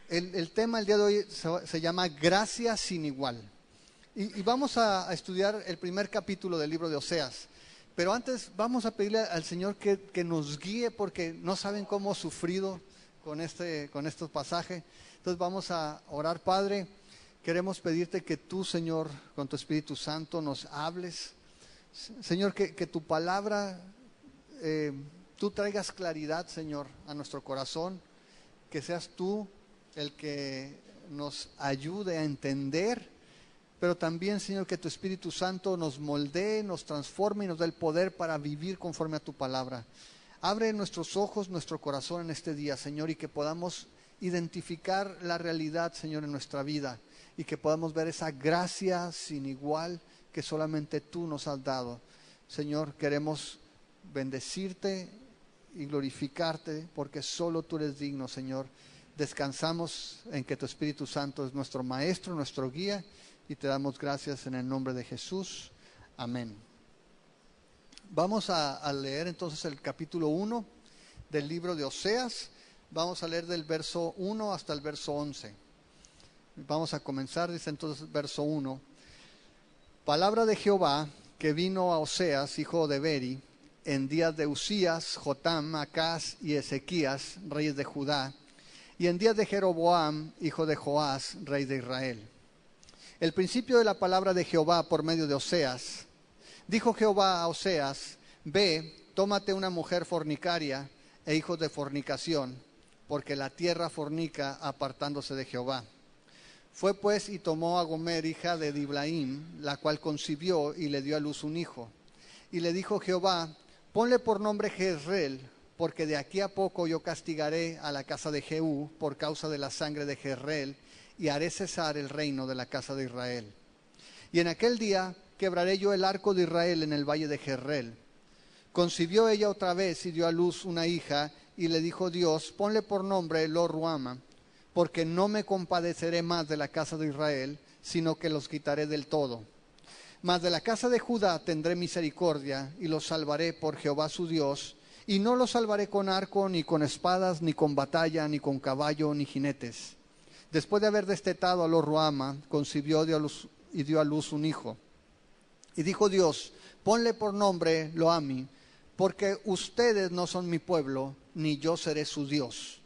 El tema el día de hoy se llama Gracia sin igual. Y vamos a estudiar el primer capítulo del libro de Oseas. Pero antes vamos a pedirle al Señor que nos guíe, porque no saben cómo he sufrido con estos pasajes. Entonces vamos a orar. Padre, queremos pedirte que tú, Señor, con tu Espíritu Santo nos hables. Señor, que tu palabra, tú traigas claridad, Señor, a nuestro corazón. Que seas tú el que nos ayude a entender, pero también, Señor, que tu Espíritu Santo nos moldee, nos transforme y nos dé el poder para vivir conforme a tu palabra. Abre nuestros ojos, nuestro corazón en este día, Señor, y que podamos identificar la realidad, Señor, en nuestra vida, y que podamos ver esa gracia sin igual que solamente tú nos has dado. Señor, queremos bendecirte y glorificarte, porque solo tú eres digno, Señor. Descansamos en que tu Espíritu Santo es nuestro Maestro, nuestro guía, y te damos gracias en el nombre de Jesús. Amén. Vamos a leer entonces el capítulo 1 del libro de Oseas. Vamos a leer del verso 1 hasta el verso 11. Vamos a comenzar, dice entonces verso 1. Palabra de Jehová que vino a Oseas, hijo de Beri, en días de Usías, Jotam, Acaz y Ezequías, reyes de Judá, y en días de Jeroboam, hijo de Joás, rey de Israel. El principio de la palabra de Jehová por medio de Oseas. Dijo Jehová a Oseas: Ve, tómate una mujer fornicaria e hijos de fornicación, porque la tierra fornica apartándose de Jehová. Fue pues y tomó a Gomer, hija de Diblaim, la cual concibió y le dio a luz un hijo. Y le dijo Jehová: Ponle por nombre Jezreel, porque de aquí a poco yo castigaré a la casa de Jehú por causa de la sangre de Jezreel, y haré cesar el reino de la casa de Israel. Y en aquel día quebraré yo el arco de Israel en el valle de Jezreel. Concibió ella otra vez y dio a luz una hija, y le dijo Dios: Ponle por nombre Lo-Ruama, porque no me compadeceré más de la casa de Israel, sino que los quitaré del todo. Mas de la casa de Judá tendré misericordia, y los salvaré por Jehová su Dios, y no los salvaré con arco, ni con espadas, ni con batalla, ni con caballo, ni jinetes. Después de haber destetado a Lo-Ruama, concibió y dio a luz un hijo. Y dijo Dios: Ponle por nombre Lo-Ami, porque ustedes no son mi pueblo, ni yo seré su Dios.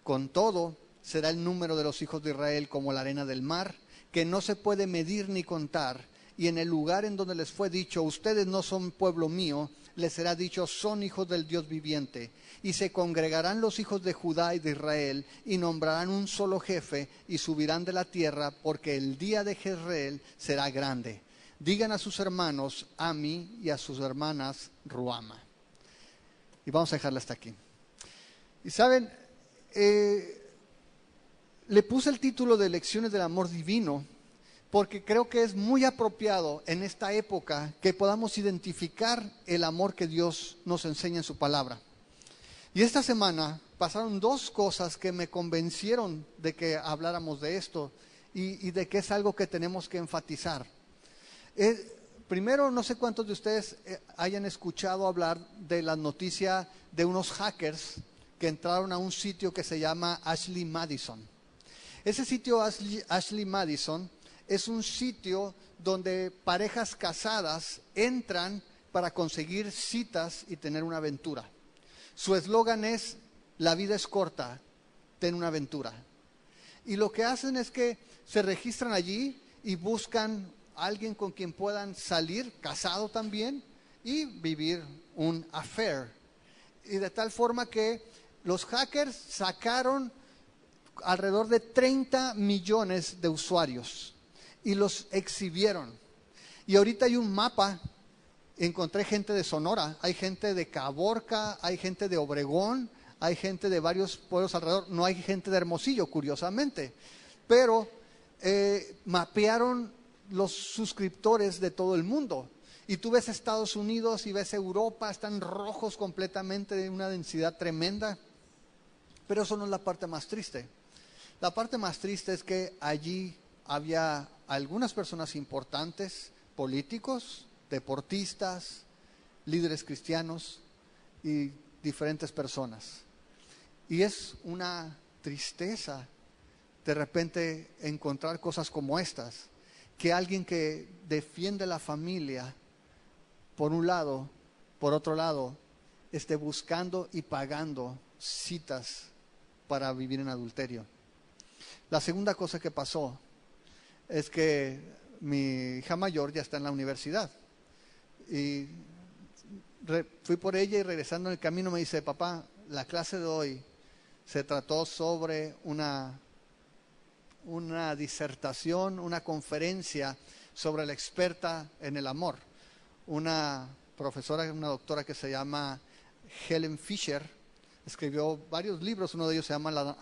Con todo, será el número de los hijos de Israel como la arena del mar, que no se puede medir ni contar. Y en el lugar en donde les fue dicho: ustedes no son pueblo mío, les será dicho: son hijos del Dios viviente. Y se congregarán los hijos de Judá y de Israel, y nombrarán un solo jefe, y subirán de la tierra, porque el día de Jezreel será grande. Digan a sus hermanos Ami y a sus hermanas Ruama. Y vamos a dejarla hasta aquí. Y saben, le puse el título de Lecciones del Amor Divino, porque creo que es muy apropiado en esta época que podamos identificar el amor que Dios nos enseña en su palabra. Y esta semana pasaron dos cosas que me convencieron de que habláramos de esto y de que es algo que tenemos que enfatizar. Primero, no sé cuántos de ustedes hayan escuchado hablar de la noticia de unos hackers que entraron a un sitio que se llama Ashley Madison. Ese sitio Ashley Madison es un sitio donde parejas casadas entran para conseguir citas y tener una aventura. Su eslogan es: la vida es corta, ten una aventura. Y lo que hacen es que se registran allí y buscan a alguien con quien puedan salir, casado también, y vivir un affair. Y de tal forma que los hackers sacaron alrededor de 30 millones de usuarios y los exhibieron. Y ahorita hay un mapa. Encontré gente de Sonora, hay gente de Caborca, hay gente de Obregón, hay gente de varios pueblos alrededor. No hay gente de Hermosillo, curiosamente, pero mapearon los suscriptores de todo el mundo. Y tú ves Estados Unidos y ves Europa, están rojos completamente, de una densidad tremenda. Pero eso no es la parte más triste. La parte más triste es que allí había algunas personas importantes, políticos, deportistas, líderes cristianos y diferentes personas. Y es una tristeza de repente encontrar cosas como estas, que alguien que defiende la familia, por un lado, por otro lado, esté buscando y pagando citas para vivir en adulterio. La segunda cosa que pasó es que mi hija mayor ya está en la universidad y fui por ella y regresando en el camino me dice: papá, la clase de hoy se trató sobre una disertación, una conferencia sobre la experta en el amor, una profesora, una doctora que se llama Helen Fisher. Escribió varios libros, uno de ellos se llama La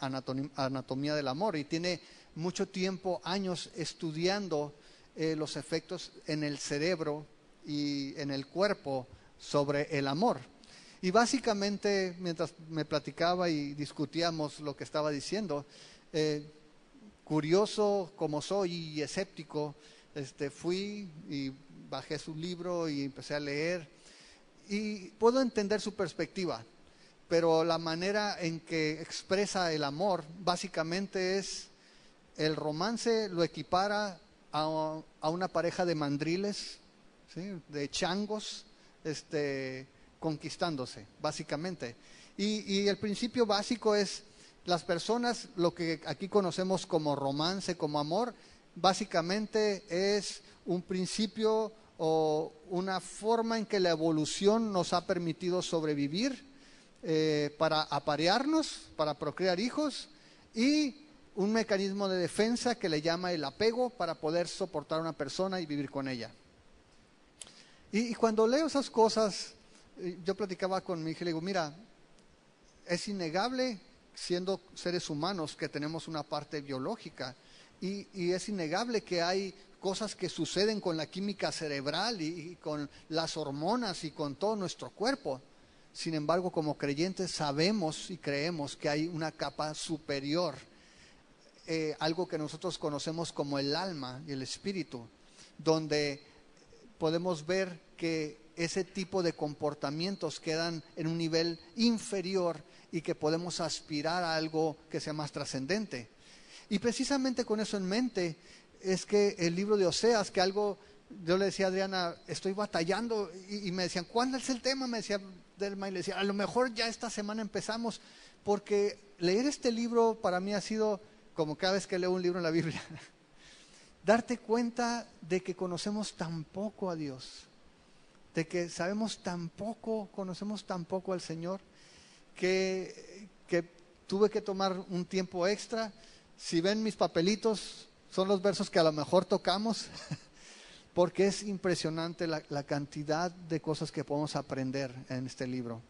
Anatomía del Amor, y tiene mucho tiempo, años, estudiando los efectos en el cerebro y en el cuerpo sobre el amor. Y básicamente, mientras me platicaba y discutíamos lo que estaba diciendo, curioso como soy y escéptico, fui y bajé su libro y empecé a leer, y puedo entender su perspectiva, pero la manera en que expresa el amor básicamente es: el romance lo equipara a una pareja de mandriles, ¿sí?, de changos, conquistándose, básicamente. Y el principio básico es: las personas, lo que aquí conocemos como romance, como amor, básicamente es un principio o una forma en que la evolución nos ha permitido sobrevivir, para aparearnos, para procrear hijos, y un mecanismo de defensa que le llama el apego, para poder soportar a una persona y vivir con ella. Y cuando leo esas cosas, yo platicaba con mi hija y le digo: mira, es innegable, siendo seres humanos, que tenemos una parte biológica, y es innegable que hay cosas que suceden con la química cerebral y con las hormonas y con todo nuestro cuerpo. Sin embargo, como creyentes sabemos y creemos que hay una capa superior, algo que nosotros conocemos como el alma y el espíritu, donde podemos ver que ese tipo de comportamientos quedan en un nivel inferior y que podemos aspirar a algo que sea más trascendente. Y precisamente con eso en mente es que el libro de Oseas, que algo, yo le decía a Adriana, estoy batallando, y me decían: ¿cuándo es el tema? Me decía Delma, y le decía: a lo mejor ya esta semana empezamos, porque leer este libro para mí ha sido como cada vez que leo un libro en la Biblia, darte cuenta de que conocemos tan poco a Dios, de que sabemos tan poco, conocemos tan poco al Señor, que tuve que tomar un tiempo extra. Si ven mis papelitos, son los versos que a lo mejor tocamos, porque es impresionante la cantidad de cosas que podemos aprender en este libro.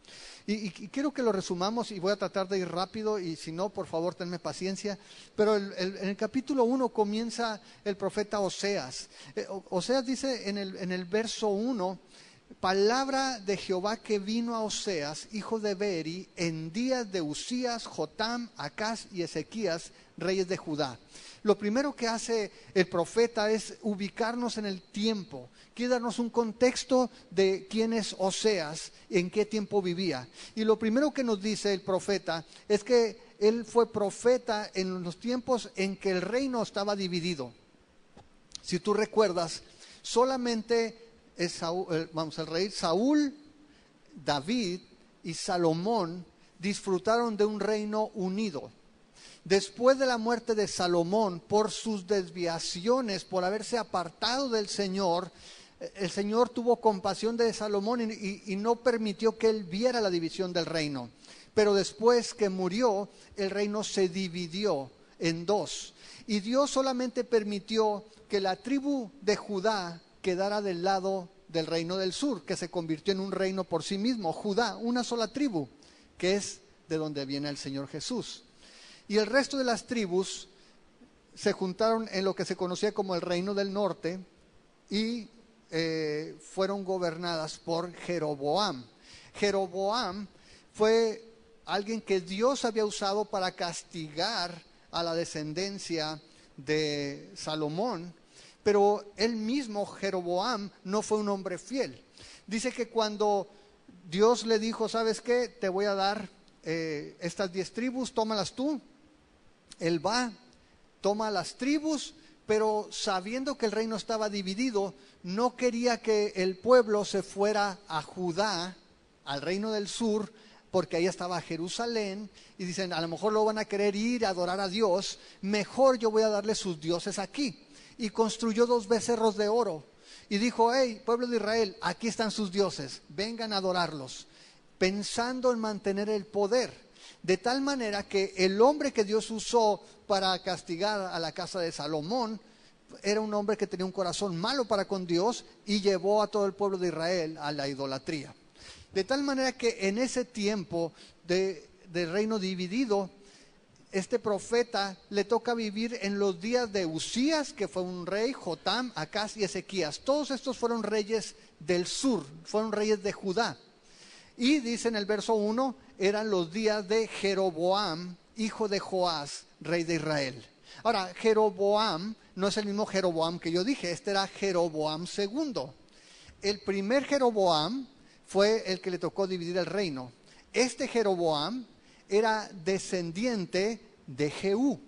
Y quiero que lo resumamos, y voy a tratar de ir rápido, y si no, por favor, tenme paciencia. Pero en el capítulo 1 comienza el profeta Oseas. Oseas dice en el verso 1: palabra de Jehová que vino a Oseas, hijo de Beeri, en días de Usías, Jotam, Acaz y Ezequías, reyes de Judá. Lo primero que hace el profeta es ubicarnos en el tiempo, quiere darnos un contexto de quién es Oseas, en qué tiempo vivía. Y lo primero que nos dice el profeta es que él fue profeta en los tiempos en que el reino estaba dividido. Si tú recuerdas, solamente el rey Saúl, David y Salomón disfrutaron de un reino unido. Después de la muerte de Salomón, por sus desviaciones, por haberse apartado del Señor, el Señor tuvo compasión de Salomón y no permitió que él viera la división del reino. Pero después que murió, el reino se dividió en dos. Y Dios solamente permitió que la tribu de Judá quedara del lado del reino del sur, que se convirtió en un reino por sí mismo. Judá, una sola tribu, que es de donde viene el Señor Jesús. Y el resto de las tribus se juntaron en lo que se conocía como el reino del norte y fueron gobernadas por Jeroboam. Jeroboam fue alguien que Dios había usado para castigar a la descendencia de Salomón, pero él mismo, Jeroboam, no fue un hombre fiel. Dice que cuando Dios le dijo: ¿sabes qué? Te voy a dar estas 10 tribus, tómalas tú. Él va, toma las tribus, pero sabiendo que el reino estaba dividido, no quería que el pueblo se fuera a Judá, al reino del sur, porque ahí estaba Jerusalén, y dicen, a lo mejor lo van a querer ir a adorar a Dios, mejor yo voy a darle sus dioses aquí. Y construyó 2 becerros de oro, y dijo, hey, pueblo de Israel, aquí están sus dioses, vengan a adorarlos, pensando en mantener el poder. De tal manera que el hombre que Dios usó para castigar a la casa de Salomón, era un hombre que tenía un corazón malo para con Dios y llevó a todo el pueblo de Israel a la idolatría. De tal manera que en ese tiempo de reino dividido, este profeta le toca vivir en los días de Usías, que fue un rey, Jotam, Acaz y Ezequías. Todos estos fueron reyes del sur, fueron reyes de Judá. Y dice en el verso 1, eran los días de Jeroboam, hijo de Joás, rey de Israel. Ahora, Jeroboam no es el mismo Jeroboam que yo dije, este era Jeroboam II. El primer Jeroboam fue el que le tocó dividir el reino. Este Jeroboam era descendiente de Jehú.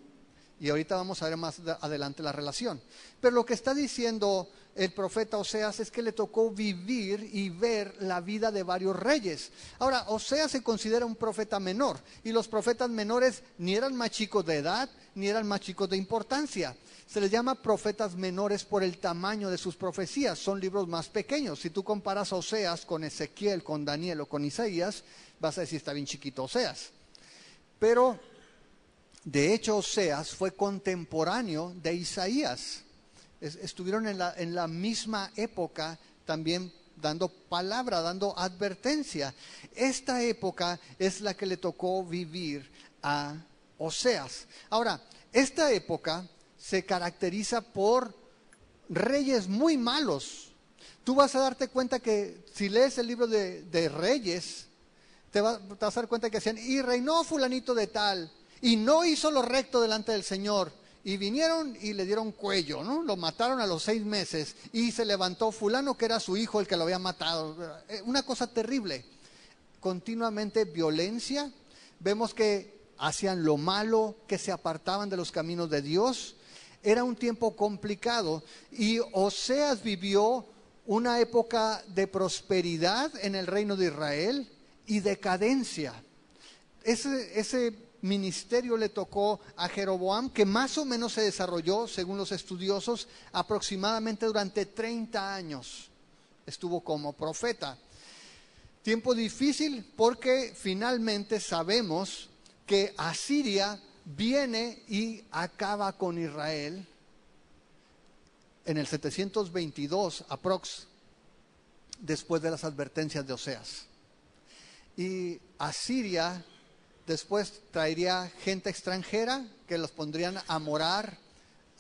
Y ahorita vamos a ver más adelante la relación. Pero lo que está diciendo el profeta Oseas es que le tocó vivir y ver la vida de varios reyes. Ahora, Oseas se considera un profeta menor, y los profetas menores ni eran más chicos de edad, ni eran más chicos de importancia. Se les llama profetas menores por el tamaño de sus profecías, son libros más pequeños. Si tú comparas a Oseas con Ezequiel, con Daniel o con Isaías, vas a decir está bien chiquito Oseas. Pero de hecho Oseas fue contemporáneo de Isaías. Estuvieron en la misma época también dando palabra, dando advertencia. Esta época es la que le tocó vivir a Oseas. Ahora, esta época se caracteriza por reyes muy malos. Tú vas a darte cuenta que si lees el libro de Reyes, te vas a dar cuenta que decían, y reinó fulanito de tal, y no hizo lo recto delante del Señor. Y vinieron y le dieron cuello, ¿no? Lo mataron a los 6 meses y se levantó fulano que era su hijo el que lo había matado. Una cosa terrible. Continuamente violencia. Vemos que hacían lo malo, que se apartaban de los caminos de Dios. Era un tiempo complicado y Oseas vivió una época de prosperidad en el reino de Israel y decadencia. Ese ministerio le tocó a Jeroboam, que más o menos se desarrolló, según los estudiosos, aproximadamente durante 30 años. Estuvo como profeta. Tiempo difícil porque finalmente sabemos que Asiria viene y acaba con Israel en el 722 aprox, después de las advertencias de Oseas. Y Asiria después traería gente extranjera que los pondrían a morar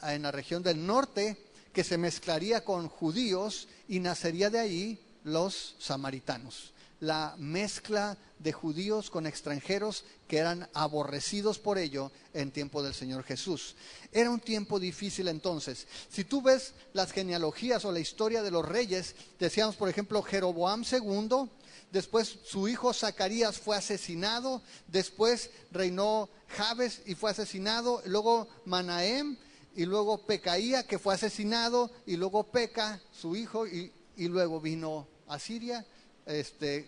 en la región del norte, que se mezclaría con judíos y nacería de ahí los samaritanos. La mezcla de judíos con extranjeros que eran aborrecidos por ello en tiempo del Señor Jesús. Era un tiempo difícil entonces. Si tú ves las genealogías o la historia de los reyes, decíamos por ejemplo Jeroboam II, después su hijo Zacarías fue asesinado, después reinó Jabes y fue asesinado, luego Manahem y luego Pecaía que fue asesinado y luego Peca, su hijo, y luego vino Asiria.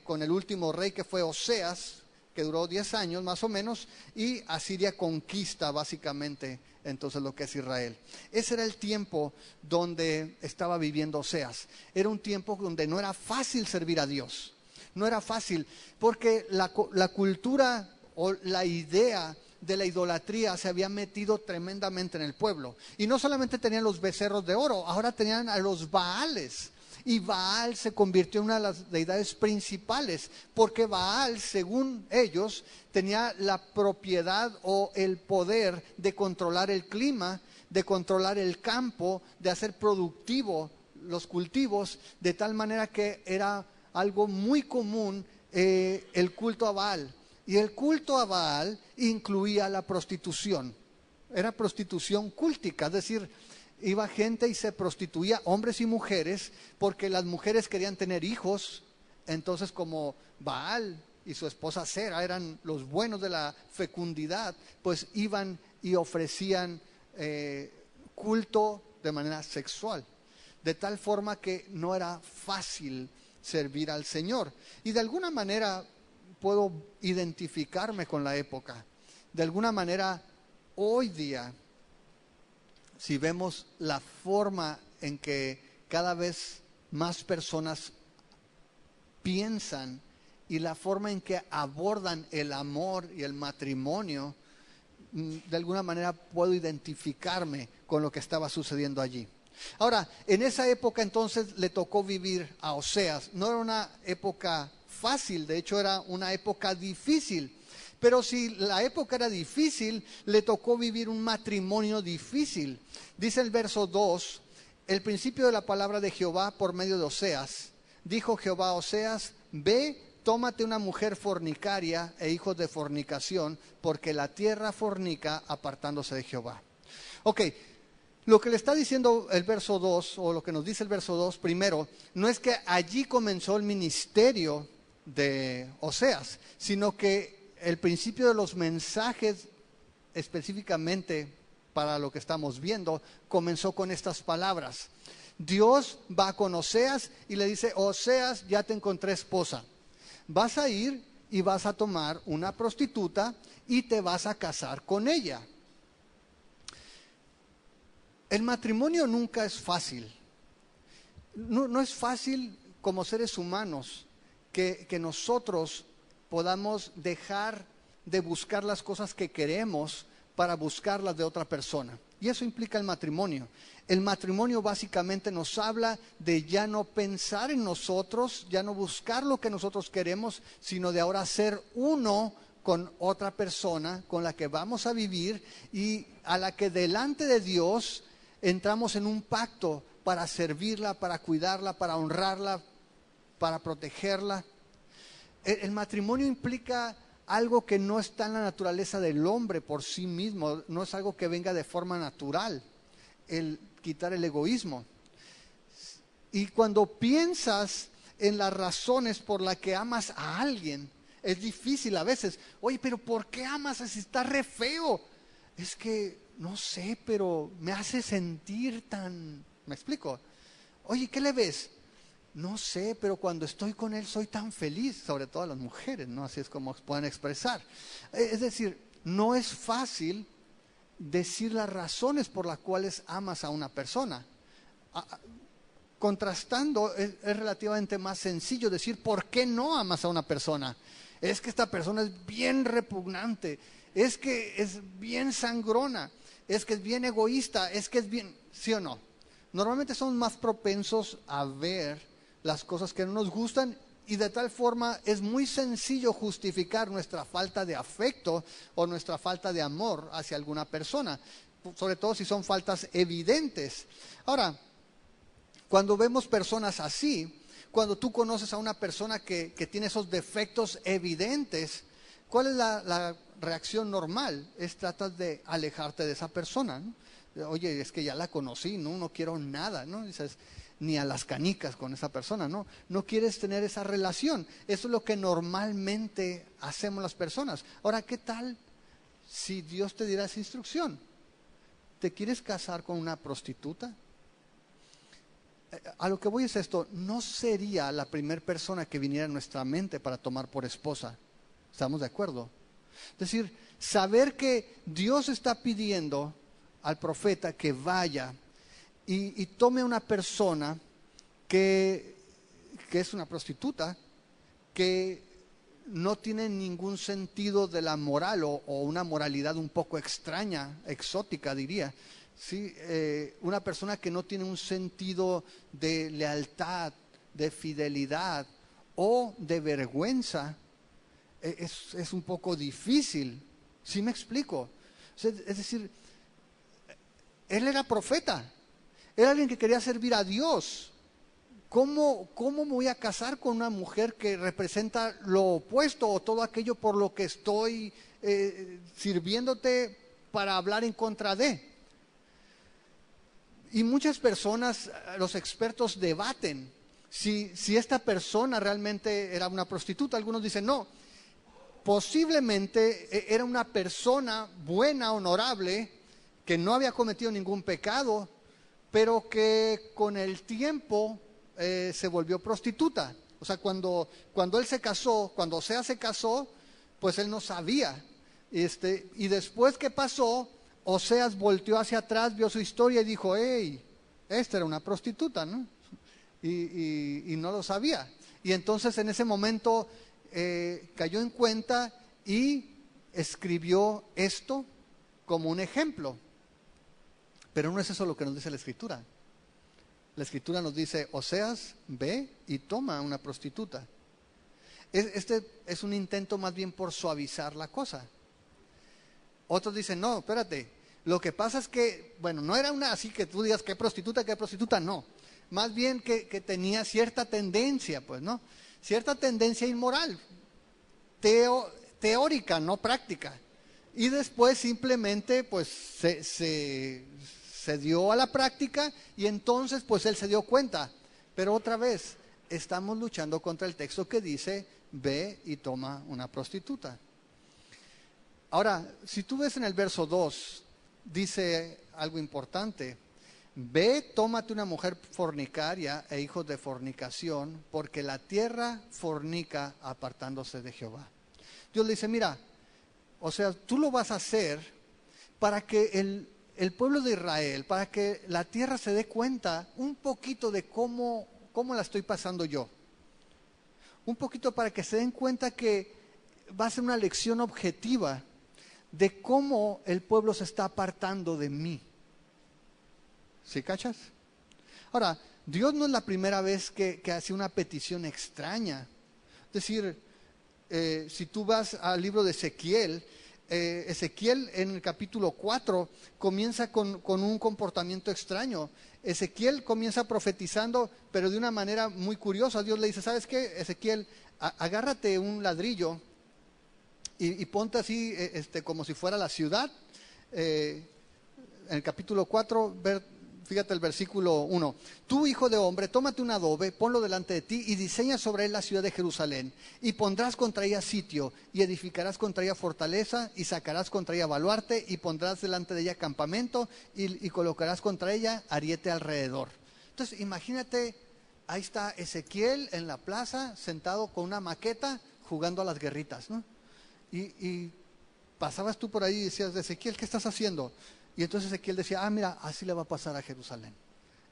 Con el último rey que fue Oseas, que duró 10 años más o menos, y Asiria conquista básicamente entonces lo que es Israel. Ese era el tiempo donde estaba viviendo Oseas. Era un tiempo donde no era fácil servir a Dios. No era fácil, porque la cultura o la idea de la idolatría se había metido tremendamente en el pueblo. Y no solamente tenían los becerros de oro, ahora tenían a los Baales. Y Baal se convirtió en una de las deidades principales, porque Baal, según ellos, tenía la propiedad o el poder de controlar el clima, de controlar el campo, de hacer productivo los cultivos, de tal manera que era algo muy común el culto a Baal. Y el culto a Baal incluía la prostitución. Era prostitución cúltica, es decir, iba gente y se prostituía, hombres y mujeres, porque las mujeres querían tener hijos. Entonces, como Baal y su esposa Sera eran los buenos de la fecundidad, pues iban y ofrecían culto de manera sexual, de tal forma que no era fácil servir al Señor. Y de alguna manera puedo identificarme con la época. De alguna manera, hoy día, si vemos la forma en que cada vez más personas piensan y la forma en que abordan el amor y el matrimonio, de alguna manera puedo identificarme con lo que estaba sucediendo allí. Ahora, en esa época entonces le tocó vivir a Oseas. No era una época fácil, de hecho era una época difícil. Pero si la época era difícil, le tocó vivir un matrimonio difícil. Dice el verso 2, el principio de la palabra de Jehová por medio de Oseas. Dijo Jehová a Oseas, ve, tómate una mujer fornicaria e hijos de fornicación, porque la tierra fornica apartándose de Jehová. Ok, lo que le está diciendo el verso 2, o lo que nos dice el verso 2, primero, no es que allí comenzó el ministerio de Oseas, sino que el principio de los mensajes, específicamente para lo que estamos viendo, comenzó con estas palabras. Dios va con Oseas y le dice, Oseas, ya te encontré esposa. Vas a ir y vas a tomar una prostituta y te vas a casar con ella. El matrimonio nunca es fácil. No es fácil como seres humanos que nosotros podamos dejar de buscar las cosas que queremos para buscarlas de otra persona. Y eso implica el matrimonio. El matrimonio básicamente nos habla de ya no pensar en nosotros, ya no buscar lo que nosotros queremos, sino de ahora ser uno con otra persona con la que vamos a vivir y a la que delante de Dios entramos en un pacto para servirla, para cuidarla, para honrarla, para protegerla. El matrimonio implica algo que no está en la naturaleza del hombre por sí mismo, no es algo que venga de forma natural, el quitar el egoísmo. Y cuando piensas en las razones por las que amas a alguien, es difícil a veces. Oye, pero ¿por qué amas si está re feo? Es que, no sé, pero me hace sentir tan... ¿Me explico? Oye, ¿qué le ves? No sé, pero cuando estoy con él soy tan feliz, sobre todo las mujeres, ¿no? Así es como pueden expresar. Es decir, no es fácil decir las razones por las cuales amas a una persona. Contrastando, es relativamente más sencillo decir por qué no amas a una persona. Es que esta persona es bien repugnante, es que es bien sangrona, es que es bien egoísta, es que es bien... ¿Sí o no? Normalmente somos más propensos a ver las cosas que no nos gustan y de tal forma es muy sencillo justificar nuestra falta de afecto o nuestra falta de amor hacia alguna persona, sobre todo si son faltas evidentes. Ahora, cuando vemos personas así, cuando tú conoces a una persona que tiene esos defectos evidentes, ¿cuál es la reacción normal? Es tratar de alejarte de esa persona, ¿no? Oye, es que ya la conocí, no quiero nada, ¿no? Dices, ni a las canicas con esa persona, no quieres tener esa relación. Eso es lo que normalmente hacemos las personas. Ahora, ¿qué tal si Dios te diera esa instrucción? ¿Te quieres casar con una prostituta? A lo que voy es esto, no sería la primera persona que viniera a nuestra mente para tomar por esposa. ¿Estamos de acuerdo? Es decir, saber que Dios está pidiendo al profeta que vaya y tome a una persona que es una prostituta, que no tiene ningún sentido de la moral o una moralidad un poco extraña, exótica diría, ¿sí? Una persona que no tiene un sentido de lealtad, de fidelidad o de vergüenza, es un poco difícil. ¿Sí me explico? Es decir, él era profeta. Era alguien que quería servir a Dios. ¿Cómo me voy a casar con una mujer que representa lo opuesto o todo aquello por lo que estoy sirviéndote para hablar en contra de? Y muchas personas, los expertos debaten si esta persona realmente era una prostituta. Algunos dicen no, posiblemente era una persona buena, honorable, que no había cometido ningún pecado, pero que con el tiempo se volvió prostituta. O sea, cuando él se casó, cuando Oseas se casó, pues él no sabía. Y después que pasó, Oseas volteó hacia atrás, vio su historia y dijo, hey, esta era una prostituta, ¿no? Y no lo sabía. Y entonces en ese momento cayó en cuenta y escribió esto como un ejemplo. Pero no es eso lo que nos dice la Escritura. La Escritura nos dice, Oseas, ve y toma una prostituta. Este es un intento más bien por suavizar la cosa. Otros dicen, no, espérate, lo que pasa es que, bueno, no era una así que tú digas qué prostituta, no. Más bien que tenía cierta tendencia, pues, ¿no? Cierta tendencia inmoral, teórica, no práctica. Y después simplemente, pues, se dio a la práctica y entonces, pues, él se dio cuenta. Pero otra vez, estamos luchando contra el texto que dice, ve y toma una prostituta. Ahora, si tú ves en el verso 2, dice algo importante. Ve, tómate una mujer fornicaria e hijos de fornicación, porque la tierra fornica apartándose de Jehová. Dios le dice, mira, o sea, tú lo vas a hacer para que el pueblo de Israel, para que la tierra se dé cuenta un poquito de cómo la estoy pasando yo. Un poquito para que se den cuenta que va a ser una lección objetiva de cómo el pueblo se está apartando de mí. ¿Sí cachas? Ahora, Dios no es la primera vez que hace una petición extraña. Es decir, si tú vas al libro de Ezequiel, Ezequiel en el capítulo 4 comienza con un comportamiento extraño. Ezequiel comienza profetizando, pero de una manera muy curiosa. Dios le dice, ¿sabes qué, Ezequiel? Agárrate un ladrillo y ponte así como si fuera la ciudad. En el capítulo 4, fíjate el versículo 1. Tú, hijo de hombre, tómate un adobe, ponlo delante de ti y diseña sobre él la ciudad de Jerusalén. Y pondrás contra ella sitio, y edificarás contra ella fortaleza, y sacarás contra ella baluarte, y pondrás delante de ella campamento, y colocarás contra ella ariete alrededor. Entonces, imagínate, ahí está Ezequiel en la plaza, sentado con una maqueta, jugando a las guerritas, ¿no? Y pasabas tú por ahí y decías, Ezequiel, ¿qué estás haciendo? Y entonces Ezequiel decía, mira, así le va a pasar a Jerusalén.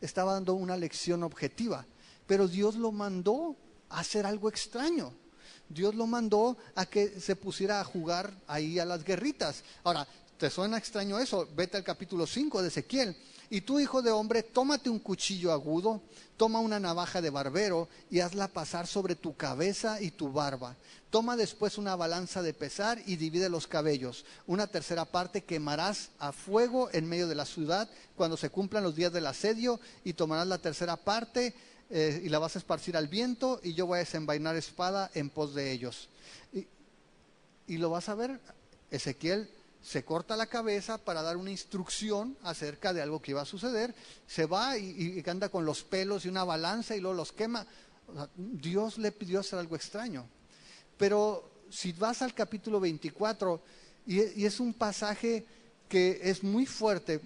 Estaba dando una lección objetiva, pero Dios lo mandó a hacer algo extraño. Dios lo mandó a que se pusiera a jugar ahí a las guerritas. Ahora, ¿te suena extraño eso? Vete al capítulo 5 de Ezequiel. Y tú, hijo de hombre, tómate un cuchillo agudo, toma una navaja de barbero y hazla pasar sobre tu cabeza y tu barba. Toma después una balanza de pesar y divide los cabellos. Una tercera parte quemarás a fuego en medio de la ciudad cuando se cumplan los días del asedio, y tomarás la tercera parte y la vas a esparcir al viento, y yo voy a desenvainar espada en pos de ellos. Y lo vas a ver, Ezequiel se corta la cabeza para dar una instrucción acerca de algo que iba a suceder. Se va y anda con los pelos y una balanza y luego los quema. O sea, Dios le pidió hacer algo extraño. Pero si vas al capítulo 24, y es un pasaje que es muy fuerte,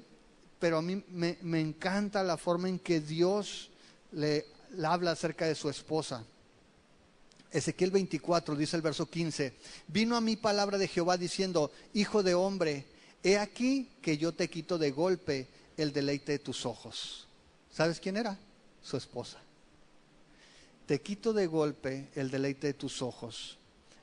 pero a mí me encanta la forma en que Dios le habla acerca de su esposa. Ezequiel 24, dice el verso 15, vino a mí palabra de Jehová diciendo, hijo de hombre, he aquí que yo te quito de golpe el deleite de tus ojos. ¿Sabes quién era? Su esposa. Te quito de golpe el deleite de tus ojos.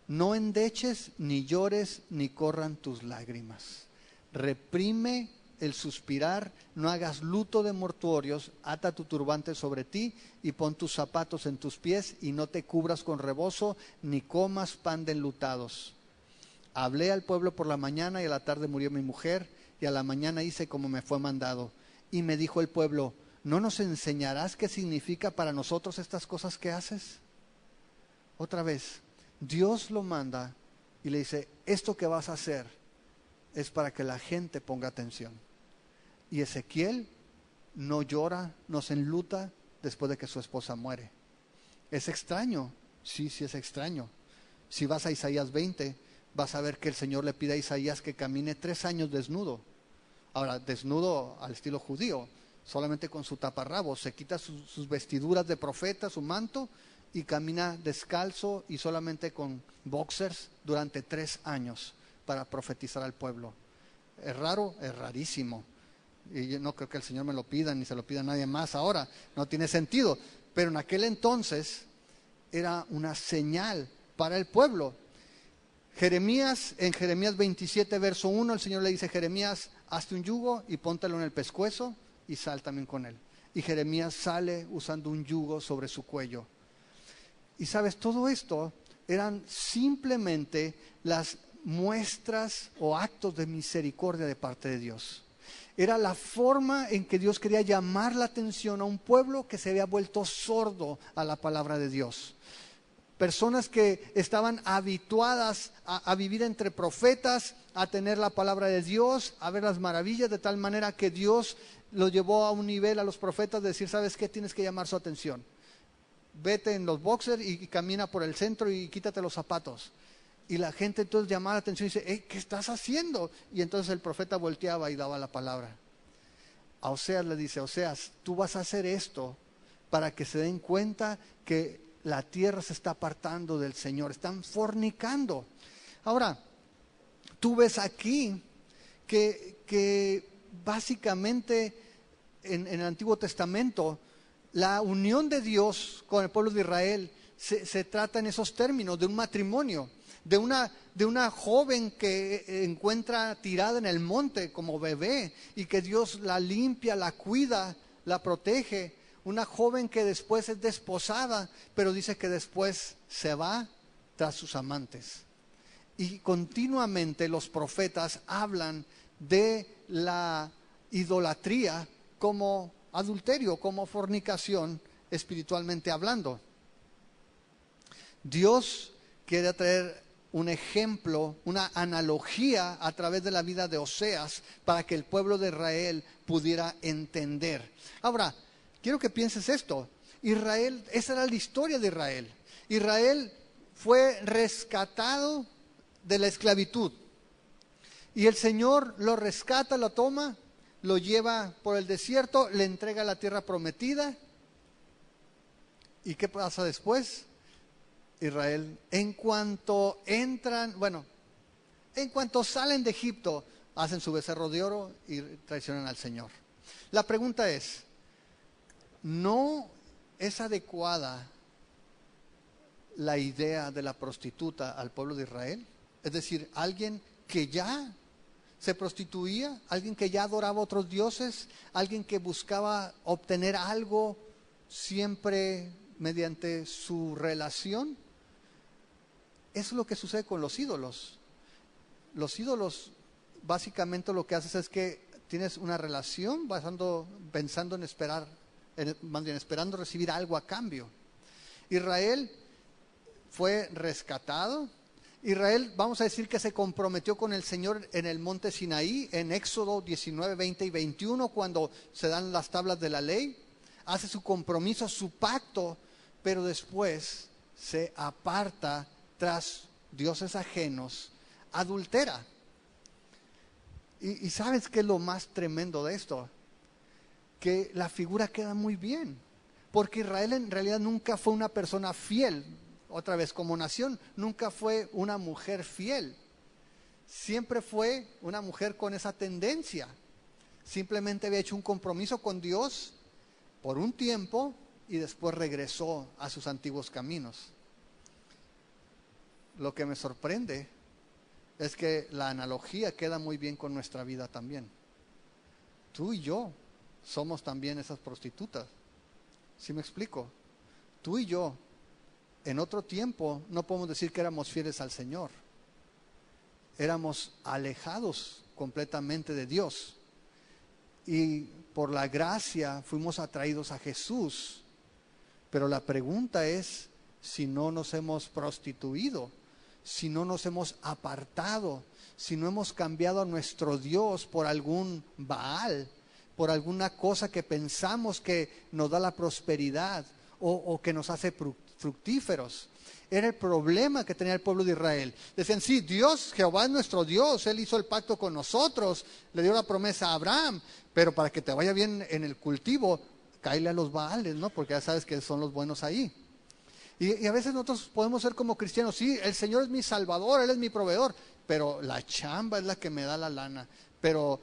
No endeches, ni llores, ni corran tus lágrimas. Reprime el suspirar, no hagas luto de mortuorios, ata tu turbante sobre ti y pon tus zapatos en tus pies y no te cubras con rebozo, ni comas pan de enlutados. Hablé al pueblo por la mañana y a la tarde murió mi mujer, y a la mañana hice como me fue mandado. Y me dijo el pueblo, ¿no nos enseñarás qué significa para nosotros estas cosas que haces? Otra vez, Dios lo manda y le dice, esto que vas a hacer es para que la gente ponga atención. Y Ezequiel no llora, no se enluta después de que su esposa muere. ¿Es extraño? Sí, sí es extraño. Si vas a Isaías 20, vas a ver que el Señor le pide a Isaías que camine 3 años desnudo. Ahora, desnudo al estilo judío, solamente con su taparrabo, se quita sus vestiduras de profeta, su manto, y camina descalzo y solamente con boxers durante 3 años para profetizar al pueblo. ¿Es raro? Es rarísimo. Y yo no creo que el Señor me lo pida, ni se lo pida a nadie más ahora. No tiene sentido. Pero en aquel entonces era una señal para el pueblo. En Jeremías 27, verso 1, el Señor le dice: Jeremías, hazte un yugo y póntelo en el pescuezo y sal también con él. Y Jeremías sale usando un yugo sobre su cuello. Y sabes, todo esto eran simplemente las muestras o actos de misericordia de parte de Dios. Era la forma en que Dios quería llamar la atención a un pueblo que se había vuelto sordo a la palabra de Dios. Personas que estaban habituadas a vivir entre profetas, a tener la palabra de Dios, a ver las maravillas, de tal manera que Dios lo llevó a un nivel a los profetas de decir: ¿sabes qué? Tienes que llamar su atención. Vete en los boxers y camina por el centro y quítate los zapatos. Y la gente entonces llamaba la atención y dice: ¿qué estás haciendo? Y entonces el profeta volteaba y daba la palabra. A Oseas le dice: Oseas, tú vas a hacer esto para que se den cuenta que la tierra se está apartando del Señor, están fornicando. Ahora, tú ves aquí que básicamente en el Antiguo Testamento la unión de Dios con el pueblo de Israel se trata en esos términos de un matrimonio, de una joven que encuentra tirada en el monte como bebé y que Dios la limpia, la cuida, la protege. Una joven que después es desposada, pero dice que después se va tras sus amantes. Y continuamente los profetas hablan de la idolatría como adulterio, como fornicación, espiritualmente hablando. Dios quiere traer un ejemplo, una analogía a través de la vida de Oseas para que el pueblo de Israel pudiera entender. Ahora, quiero que pienses esto. Israel, esa era la historia de Israel. Israel fue rescatado de la esclavitud. Y el Señor lo rescata, lo toma, lo lleva por el desierto, le entrega la tierra prometida. ¿Y qué pasa después? Israel, en cuanto salen de Egipto, hacen su becerro de oro y traicionan al Señor. La pregunta es: ¿no es adecuada la idea de la prostituta al pueblo de Israel? Es decir, alguien que ya se prostituía, alguien que ya adoraba a otros dioses, alguien que buscaba obtener algo siempre mediante su relación. Eso es lo que sucede con los ídolos. Los ídolos básicamente lo que haces es que tienes una relación pensando en esperando recibir algo a cambio. Israel fue rescatado. Israel, vamos a decir que se comprometió con el Señor en el monte Sinaí, en Éxodo 19, 20 y 21, cuando se dan las tablas de la ley. Hace su compromiso, su pacto, pero después se aparta tras dioses ajenos, adultera. Y ¿sabes qué es lo más tremendo de esto? Que la figura queda muy bien, porque Israel en realidad nunca fue una persona fiel. Otra vez, como nación, nunca fue una mujer fiel. Siempre fue una mujer con esa tendencia. Simplemente había hecho un compromiso con Dios por un tiempo y después regresó a sus antiguos caminos. Lo que me sorprende es que la analogía queda muy bien con nuestra vida también. Tú y yo somos también esas prostitutas. ¿Sí me explico? Tú y yo, en otro tiempo, no podemos decir que éramos fieles al Señor. Éramos alejados completamente de Dios. Y por la gracia fuimos atraídos a Jesús. Pero la pregunta es si no nos hemos prostituido, si no nos hemos apartado, si no hemos cambiado a nuestro Dios por algún Baal, por alguna cosa que pensamos que nos da la prosperidad o que nos hace fructíferos. Era el problema que tenía el pueblo de Israel. Decían, sí, Dios, Jehová es nuestro Dios, Él hizo el pacto con nosotros, le dio la promesa a Abraham, pero para que te vaya bien en el cultivo, cáele a los Baales, ¿no? Porque ya sabes que son los buenos ahí. Y a veces nosotros podemos ser como cristianos, sí, el Señor es mi salvador, Él es mi proveedor, pero la chamba es la que me da la lana, pero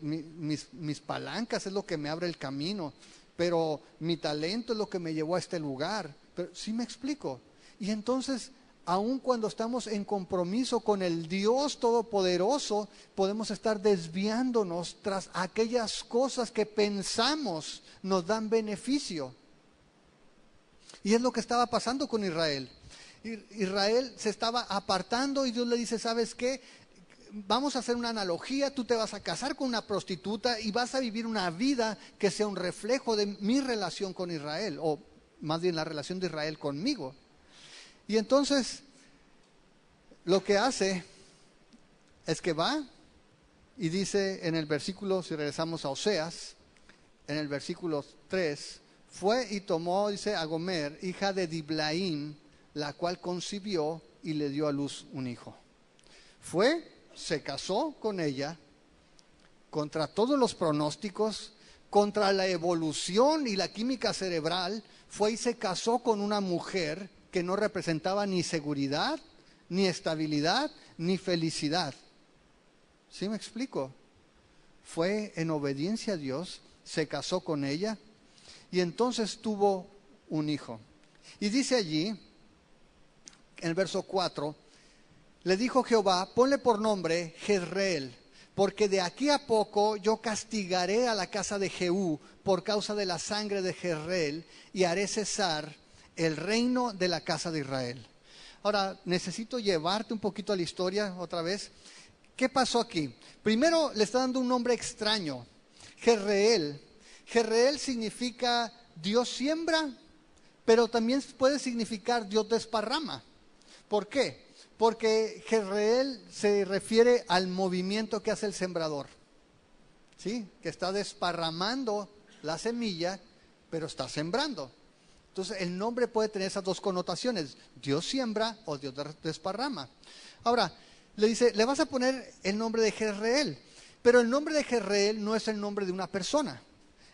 mis palancas es lo que me abre el camino, pero mi talento es lo que me llevó a este lugar. Pero sí me explico. Y entonces, aun cuando estamos en compromiso con el Dios Todopoderoso, podemos estar desviándonos tras aquellas cosas que pensamos nos dan beneficio. Y es lo que estaba pasando con Israel. Israel se estaba apartando y Dios le dice, ¿sabes qué? Vamos a hacer una analogía, tú te vas a casar con una prostituta y vas a vivir una vida que sea un reflejo de mi relación con Israel, o más bien la relación de Israel conmigo. Y entonces, lo que hace es que va y dice en el versículo, si regresamos a Oseas, en el versículo 3, fue y tomó, dice, a Gomer, hija de Diblaim, la cual concibió y le dio a luz un hijo. Fue, se casó con ella, contra todos los pronósticos, contra la evolución y la química cerebral, fue y se casó con una mujer que no representaba ni seguridad, ni estabilidad, ni felicidad. ¿Sí me explico? Fue en obediencia a Dios, se casó con ella y entonces tuvo un hijo. Y dice allí, en el verso 4, le dijo Jehová, ponle por nombre Jezreel, porque de aquí a poco yo castigaré a la casa de Jehú por causa de la sangre de Jezreel y haré cesar el reino de la casa de Israel. Ahora, necesito llevarte un poquito a la historia otra vez. ¿Qué pasó aquí? Primero le está dando un nombre extraño, Jezreel. Jezreel significa Dios siembra, pero también puede significar Dios desparrama. ¿Por qué? Porque Jezreel se refiere al movimiento que hace el sembrador, ¿sí? Que está desparramando la semilla, pero está sembrando. Entonces el nombre puede tener esas dos connotaciones, Dios siembra o Dios desparrama. Ahora, le dice, le vas a poner el nombre de Jezreel, pero el nombre de Jezreel no es el nombre de una persona,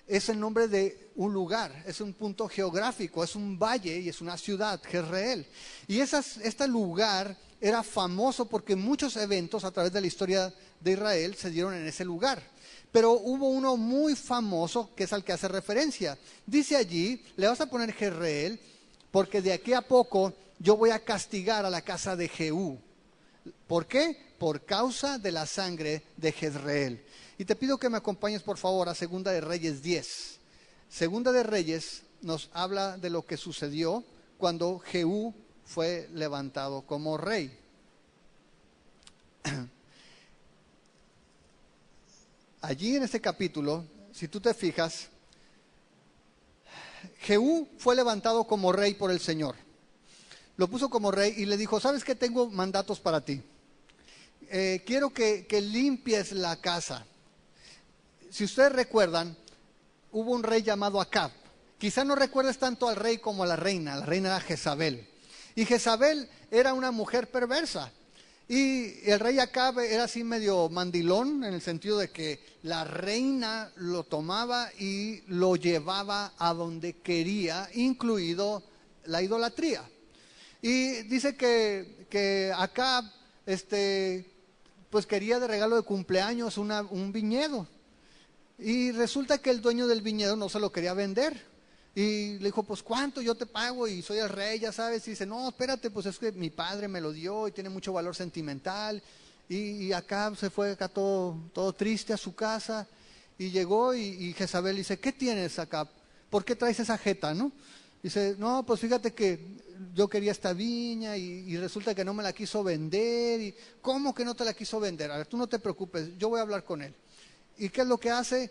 es el nombre de un lugar, es un punto geográfico, es un valle y es una ciudad, Jezreel. Y este lugar era famoso porque muchos eventos a través de la historia de Israel se dieron en ese lugar. Pero hubo uno muy famoso que es al que hace referencia. Dice allí, le vas a poner Jezreel, porque de aquí a poco yo voy a castigar a la casa de Jehú. ¿Por qué? Por causa de la sangre de Jezreel. Y te pido que me acompañes por favor a Segunda de Reyes 10. Segunda de Reyes nos habla de lo que sucedió cuando Jehú fue levantado como rey. Allí en este capítulo, si tú te fijas, Jehú fue levantado como rey por el Señor. Lo puso como rey y le dijo, ¿sabes qué? Tengo mandatos para ti. Quiero que limpies la casa. Si ustedes recuerdan, hubo un rey llamado Acab. Quizá no recuerdes tanto al rey como a la reina era Jezabel. Y Jezabel era una mujer perversa. Y el rey Acab era así medio mandilón, en el sentido de que la reina lo tomaba y lo llevaba a donde quería, incluido la idolatría. Y dice que Acab pues quería de regalo de cumpleaños un viñedo. Y resulta que el dueño del viñedo no se lo quería vender. Y le dijo, pues ¿cuánto? Yo te pago y soy el rey, ya sabes. Y dice, no, espérate, pues es que mi padre me lo dio y tiene mucho valor sentimental. Y acá se fue acá todo triste a su casa. Y llegó y Jezabel dice, ¿qué tienes acá? ¿Por qué traes esa jeta, no? Dice, no, pues fíjate que yo quería esta viña y resulta que no me la quiso vender. Y, ¿cómo que no te la quiso vender? A ver, tú no te preocupes, yo voy a hablar con él. ¿Y qué es lo que hace?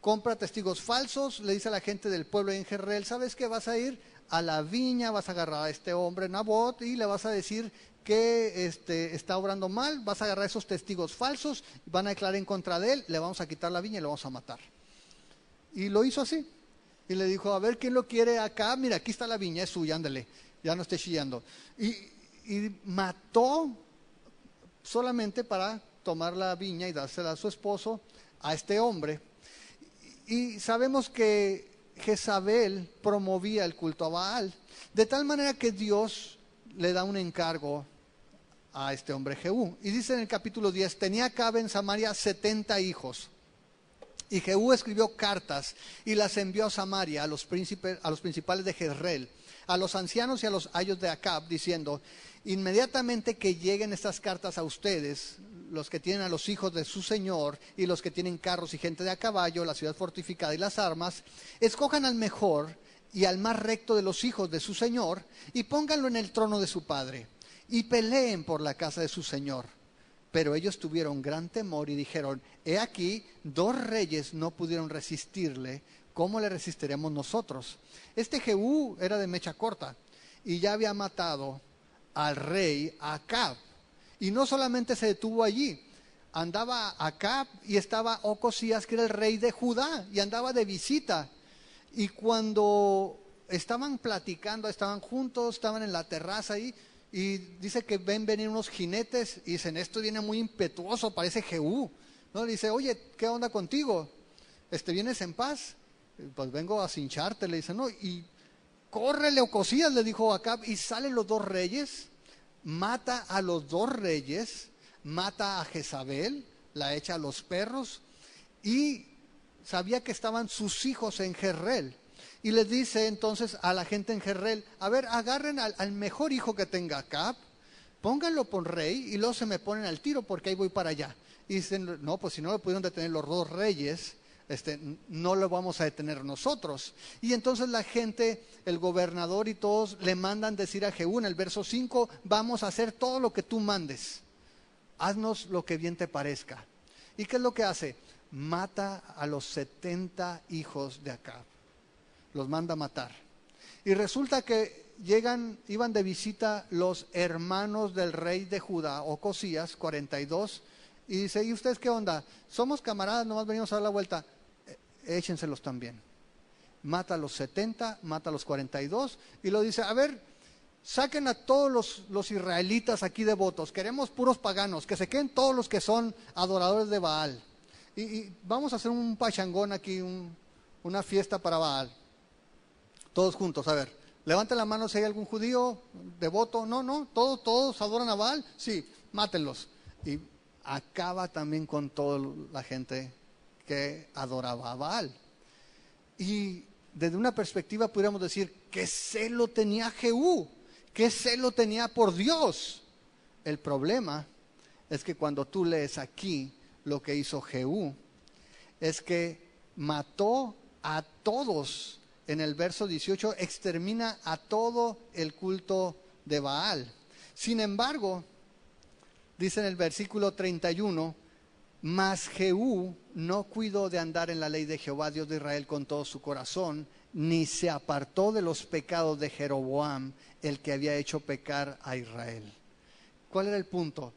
Compra testigos falsos, le dice a la gente del pueblo en Jezreel, ¿sabes qué? Vas a ir a la viña, vas a agarrar a este hombre Nabot y le vas a decir que está obrando mal, vas a agarrar a esos testigos falsos, van a declarar en contra de él, le vamos a quitar la viña y le vamos a matar. Y lo hizo así. y le dijo, a ver, ¿quién lo quiere acá? Mira, aquí está la viña, es suya, ándale, ya no esté chillando. Y mató solamente para tomar la viña y dársela a su esposo, a este hombre. Y sabemos que Jezabel promovía el culto a Baal, de tal manera que Dios le da un encargo a este hombre Jehú. Y dice en el capítulo 10, tenía Acab en Samaria 70 hijos. Y Jehú escribió cartas y las envió a Samaria a los principales de Jezreel, a los ancianos y a los ayos de Acab, diciendo, inmediatamente que lleguen estas cartas a ustedes, los que tienen a los hijos de su señor y los que tienen carros y gente de a caballo, la ciudad fortificada y las armas, escojan al mejor y al más recto de los hijos de su señor y pónganlo en el trono de su padre y peleen por la casa de su señor. Pero ellos tuvieron gran temor y dijeron, he aquí, 2 reyes no pudieron resistirle, ¿cómo le resistiremos nosotros? Este Jehú era de mecha corta y ya había matado al rey Acab. Y no solamente se detuvo allí, andaba Acab y estaba Ocosías, que era el rey de Judá, y andaba de visita. Y cuando estaban platicando, estaban juntos, estaban en la terraza ahí, y dice que ven venir unos jinetes y dicen, esto viene muy impetuoso, parece Jehú, ¿no? Dice, oye, ¿qué onda contigo? ¿Vienes en paz? Pues vengo a cincharte, le dice, no, y córrele Ocosías, le dijo Acab, y salen los 2 reyes, mata a los 2 reyes, mata a Jezabel, la echa a los perros, y sabía que estaban sus hijos en Jezreel. Y les dice entonces a la gente en Jezreel, a ver, agarren al mejor hijo que tenga Acab, pónganlo por rey y luego se me ponen al tiro porque ahí voy para allá. Y dicen, no, pues si no lo pudieron detener los 2 reyes, no lo vamos a detener nosotros. Y entonces la gente, el gobernador y todos le mandan decir a Jehú en el verso 5, vamos a hacer todo lo que tú mandes, haznos lo que bien te parezca. ¿Y qué es lo que hace? Mata a los 70 hijos de Acab, los manda a matar. Y resulta que iban de visita los hermanos del rey de Judá, Ocosías, 42, y dice, ¿y ustedes qué onda? Somos camaradas, nomás venimos a dar la vuelta. Échenselos también. Mata a los 70, mata a los 42, y lo dice, a ver, saquen a todos los israelitas aquí devotos, queremos puros paganos, que se queden todos los que son adoradores de Baal. Y vamos a hacer un pachangón aquí, una fiesta para Baal. Todos juntos, a ver, levanten la mano si hay algún judío devoto. No, todos adoran a Baal. Sí, mátenlos. Y acaba también con toda la gente que adoraba a Baal. Y desde una perspectiva pudiéramos decir, ¿qué celo tenía Jehú? ¿Qué celo tenía por Dios? El problema es que cuando tú lees aquí lo que hizo Jehú, es que mató a todos. En el verso 18 extermina a todo el culto de Baal. Sin embargo, dice en el versículo 31, mas Jehú no cuidó de andar en la ley de Jehová Dios de Israel con todo su corazón, ni se apartó de los pecados de Jeroboam, el que había hecho pecar a Israel. ¿Cuál era el punto?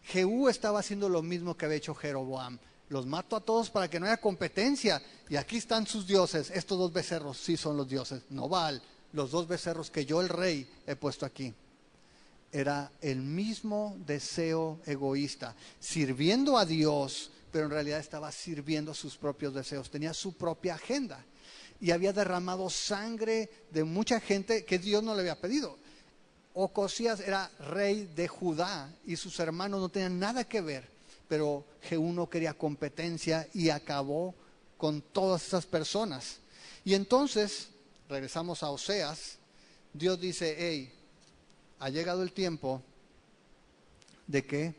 Jehú estaba haciendo lo mismo que había hecho Jeroboam. Los mato a todos para que no haya competencia. Y aquí están sus dioses. Estos 2 becerros sí son los dioses. No Baal, los 2 becerros que yo, el rey, he puesto aquí. Era el mismo deseo egoísta, sirviendo a Dios, pero en realidad estaba sirviendo sus propios deseos. Tenía su propia agenda. Y había derramado sangre de mucha gente que Dios no le había pedido. Ocosías era rey de Judá y sus hermanos no tenían nada que ver. Pero Jehú no quería competencia y acabó con todas esas personas. Y entonces, regresamos a Oseas, Dios dice, hey, ha llegado el tiempo de que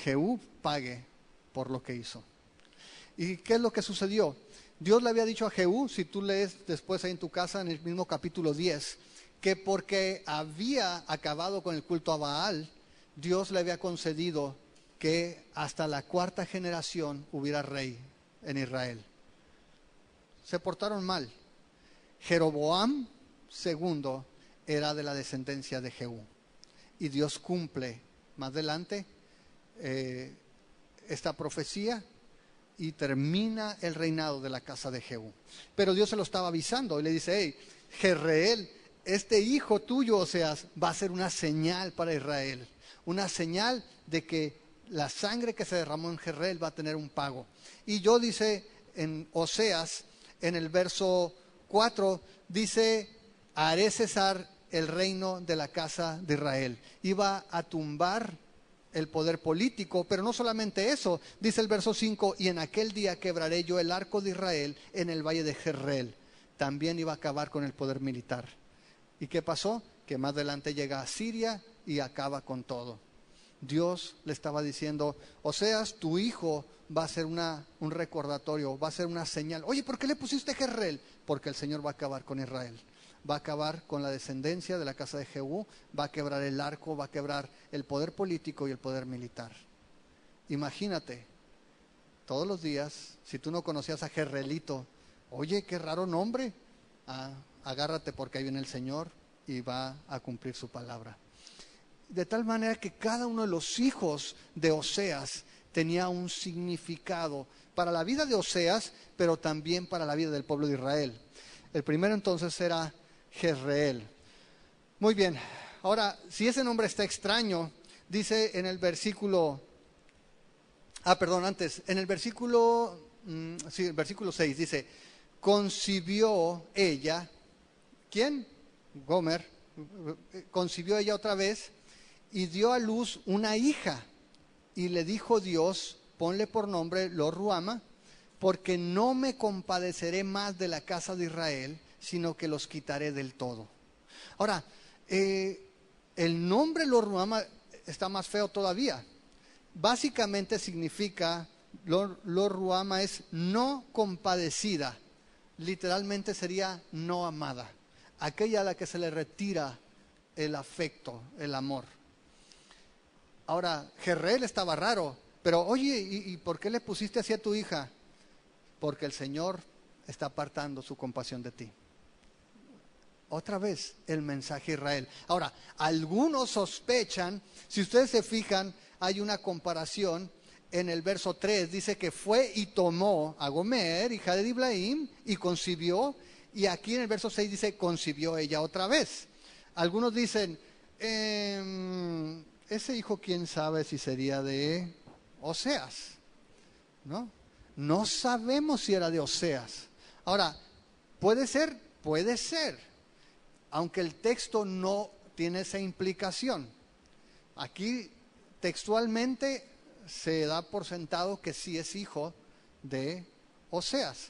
Jehú pague por lo que hizo. ¿Y qué es lo que sucedió? Dios le había dicho a Jehú, si tú lees después ahí en tu casa, en el mismo capítulo 10, que porque había acabado con el culto a Baal, Dios le había concedido que hasta la 4ª generación hubiera rey en Israel. Se portaron mal. Jeroboam II era de la descendencia de Jehú. Y Dios cumple más adelante esta profecía y termina el reinado de la casa de Jehú. Pero Dios se lo estaba avisando y le dice, hey, Jezreel, este hijo tuyo, Oseas, va a ser una señal para Israel, una señal de que la sangre que se derramó en Jezreel va a tener un pago. Y yo, dice en Oseas, en el verso 4, dice, haré cesar el reino de la casa de Israel. Iba a tumbar el poder político, pero no solamente eso, dice el verso 5, y en aquel día quebraré yo el arco de Israel en el valle de Jezreel. También iba a acabar con el poder militar. ¿Y qué pasó? Que más adelante llega a Siria y acaba con todo. Dios le estaba diciendo, Oseas, tu hijo va a ser un recordatorio, va a ser una señal. Oye, ¿por qué le pusiste Jezreel? Porque el Señor va a acabar con Israel. Va a acabar con la descendencia de la casa de Jehú, va a quebrar el arco, va a quebrar el poder político y el poder militar. Imagínate, todos los días, si tú no conocías a Jezreelito, oye, qué raro nombre, agárrate porque ahí viene el Señor y va a cumplir su palabra. De tal manera que cada uno de los hijos de Oseas tenía un significado para la vida de Oseas, pero también para la vida del pueblo de Israel. El primero entonces era Jezreel. Muy bien, ahora, si ese nombre está extraño, dice en el versículo, en el versículo, el versículo 6 dice, concibió ella, ¿quién? Gomer, concibió ella otra vez y dio a luz una hija. Y le dijo Dios, ponle por nombre Lo-Ruama, porque no me compadeceré más de la casa de Israel, sino que los quitaré del todo. Ahora, el nombre Lo-Ruama está más feo todavía. Básicamente significa, Lo-Ruama es no compadecida. Literalmente sería no amada. Aquella a la que se le retira el afecto, el amor. Ahora, Jezreel estaba raro, pero oye, ¿y por qué le pusiste así a tu hija? Porque el Señor está apartando su compasión de ti. Otra vez el mensaje a Israel. Ahora, algunos sospechan, si ustedes se fijan, hay una comparación en el verso 3, dice que fue y tomó a Gomer, hija de Diblaim, y concibió, y aquí en el verso 6 dice, concibió ella otra vez. Algunos dicen, ese hijo quién sabe si sería de Oseas, ¿no? No sabemos si era de Oseas. Ahora, puede ser, aunque el texto no tiene esa implicación. Aquí textualmente se da por sentado que sí es hijo de Oseas,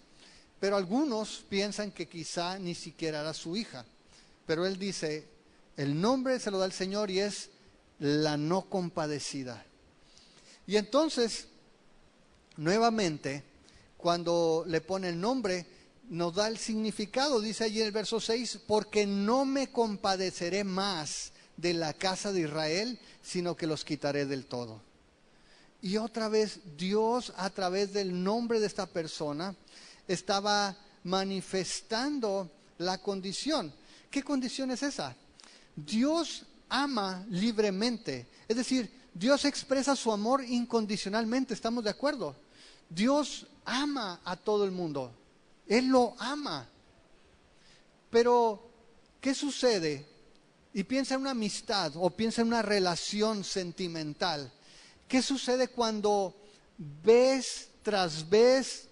pero algunos piensan que quizá ni siquiera era su hija. Pero él dice, el nombre se lo da el Señor y es la no compadecida. Y entonces, nuevamente, cuando le pone el nombre, nos da el significado, dice allí en el verso 6, porque no me compadeceré más de la casa de Israel, sino que los quitaré del todo. Y otra vez Dios, a través del nombre de esta persona, estaba manifestando la condición. ¿Qué condición es esa? Dios ama libremente, es decir, Dios expresa su amor incondicionalmente, ¿estamos de acuerdo? Dios ama a todo el mundo, Él lo ama. Pero, ¿qué sucede? Y piensa en una amistad o piensa en una relación sentimental. ¿Qué sucede cuando vez tras vez,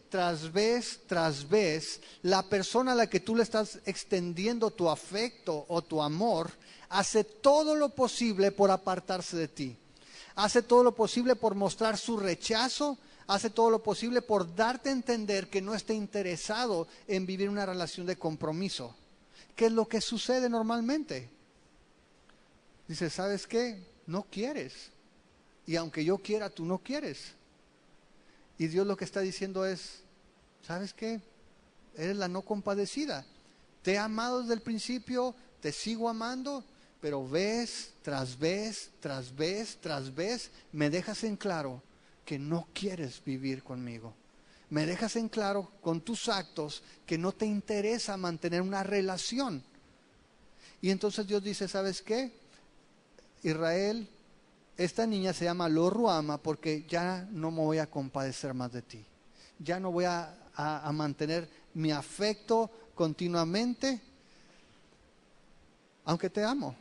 la persona a la que tú le estás extendiendo tu afecto o tu amor hace todo lo posible por apartarse de ti? Hace todo lo posible por mostrar su rechazo, hace todo lo posible por darte a entender que no está interesado en vivir una relación de compromiso. ¿Qué es lo que sucede normalmente? Dice, ¿sabes qué? No quieres. Y aunque yo quiera, tú no quieres. Y Dios lo que está diciendo es, ¿sabes qué? Eres la no compadecida. Te he amado desde el principio, te sigo amando, pero vez tras vez, me dejas en claro que no quieres vivir conmigo. Me dejas en claro con tus actos que no te interesa mantener una relación. Y entonces Dios dice, ¿sabes qué? Israel, esta niña se llama Lo-Ruama porque ya no me voy a compadecer más de ti. ya no voy a mantener mi afecto continuamente, aunque te amo.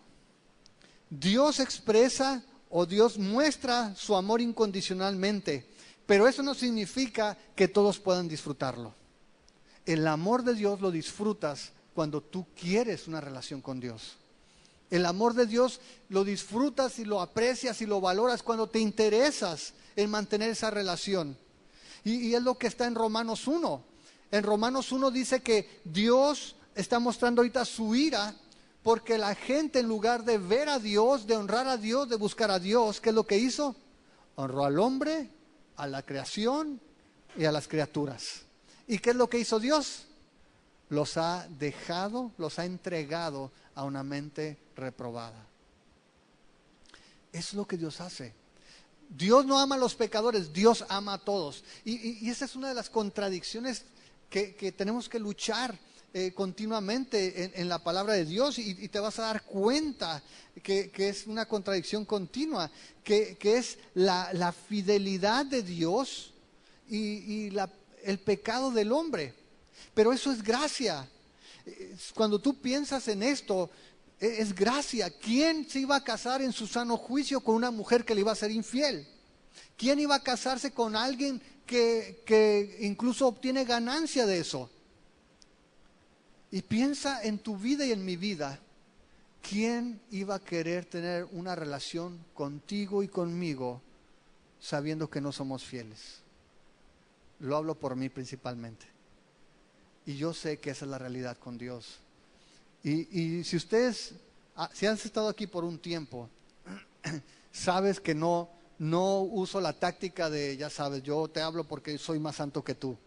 Dios expresa o Dios muestra su amor incondicionalmente, pero eso no significa que todos puedan disfrutarlo. El amor de Dios lo disfrutas cuando tú quieres una relación con Dios. El amor de Dios lo disfrutas y lo aprecias y lo valoras cuando te interesas en mantener esa relación. Y es lo que está en Romanos 1. En Romanos 1 dice que Dios está mostrando ahorita su ira porque la gente, en lugar de ver a Dios, de honrar a Dios, de buscar a Dios, ¿qué es lo que hizo? Honró al hombre, a la creación y a las criaturas. ¿Y qué es lo que hizo Dios? Los ha dejado, los ha entregado a una mente reprobada. Es lo que Dios hace. Dios no ama a los pecadores, Dios ama a todos. Y esa es una de las contradicciones que tenemos que luchar continuamente en la palabra de Dios, y te vas a dar cuenta que es una contradicción continua, que es la fidelidad de Dios y el pecado del hombre. Pero eso es gracia. Cuando tú piensas en esto, es gracia. ¿Quién se iba a casar en su sano juicio con una mujer que le iba a ser infiel? ¿Quién iba a casarse con alguien que incluso obtiene ganancia de eso? Y piensa en tu vida y en mi vida. ¿Quién iba a querer tener una relación contigo y conmigo sabiendo que no somos fieles? Lo hablo por mí principalmente. Y yo sé que esa es la realidad con Dios. Y si ustedes, si han estado aquí por un tiempo, sabes que no uso la táctica de, ya sabes, yo te hablo porque soy más santo que tú.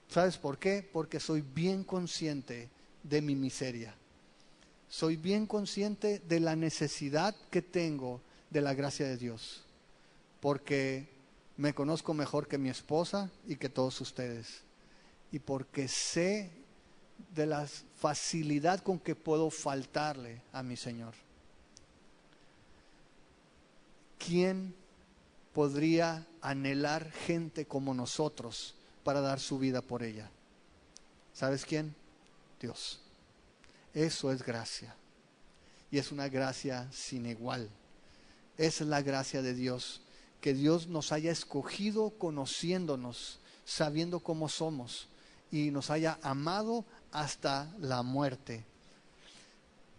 ¿Sabes por qué? Porque soy bien consciente de mi miseria. Soy bien consciente de la necesidad que tengo de la gracia de Dios. Porque me conozco mejor que mi esposa y que todos ustedes. Y porque sé de la facilidad con que puedo faltarle a mi Señor. ¿Quién podría anhelar gente como nosotros para dar su vida por ella? ¿Sabes quién? Dios. Eso es gracia. Y es una gracia sin igual. Esa es la gracia de Dios. Que Dios nos haya escogido conociéndonos, sabiendo cómo somos, y nos haya amado hasta la muerte.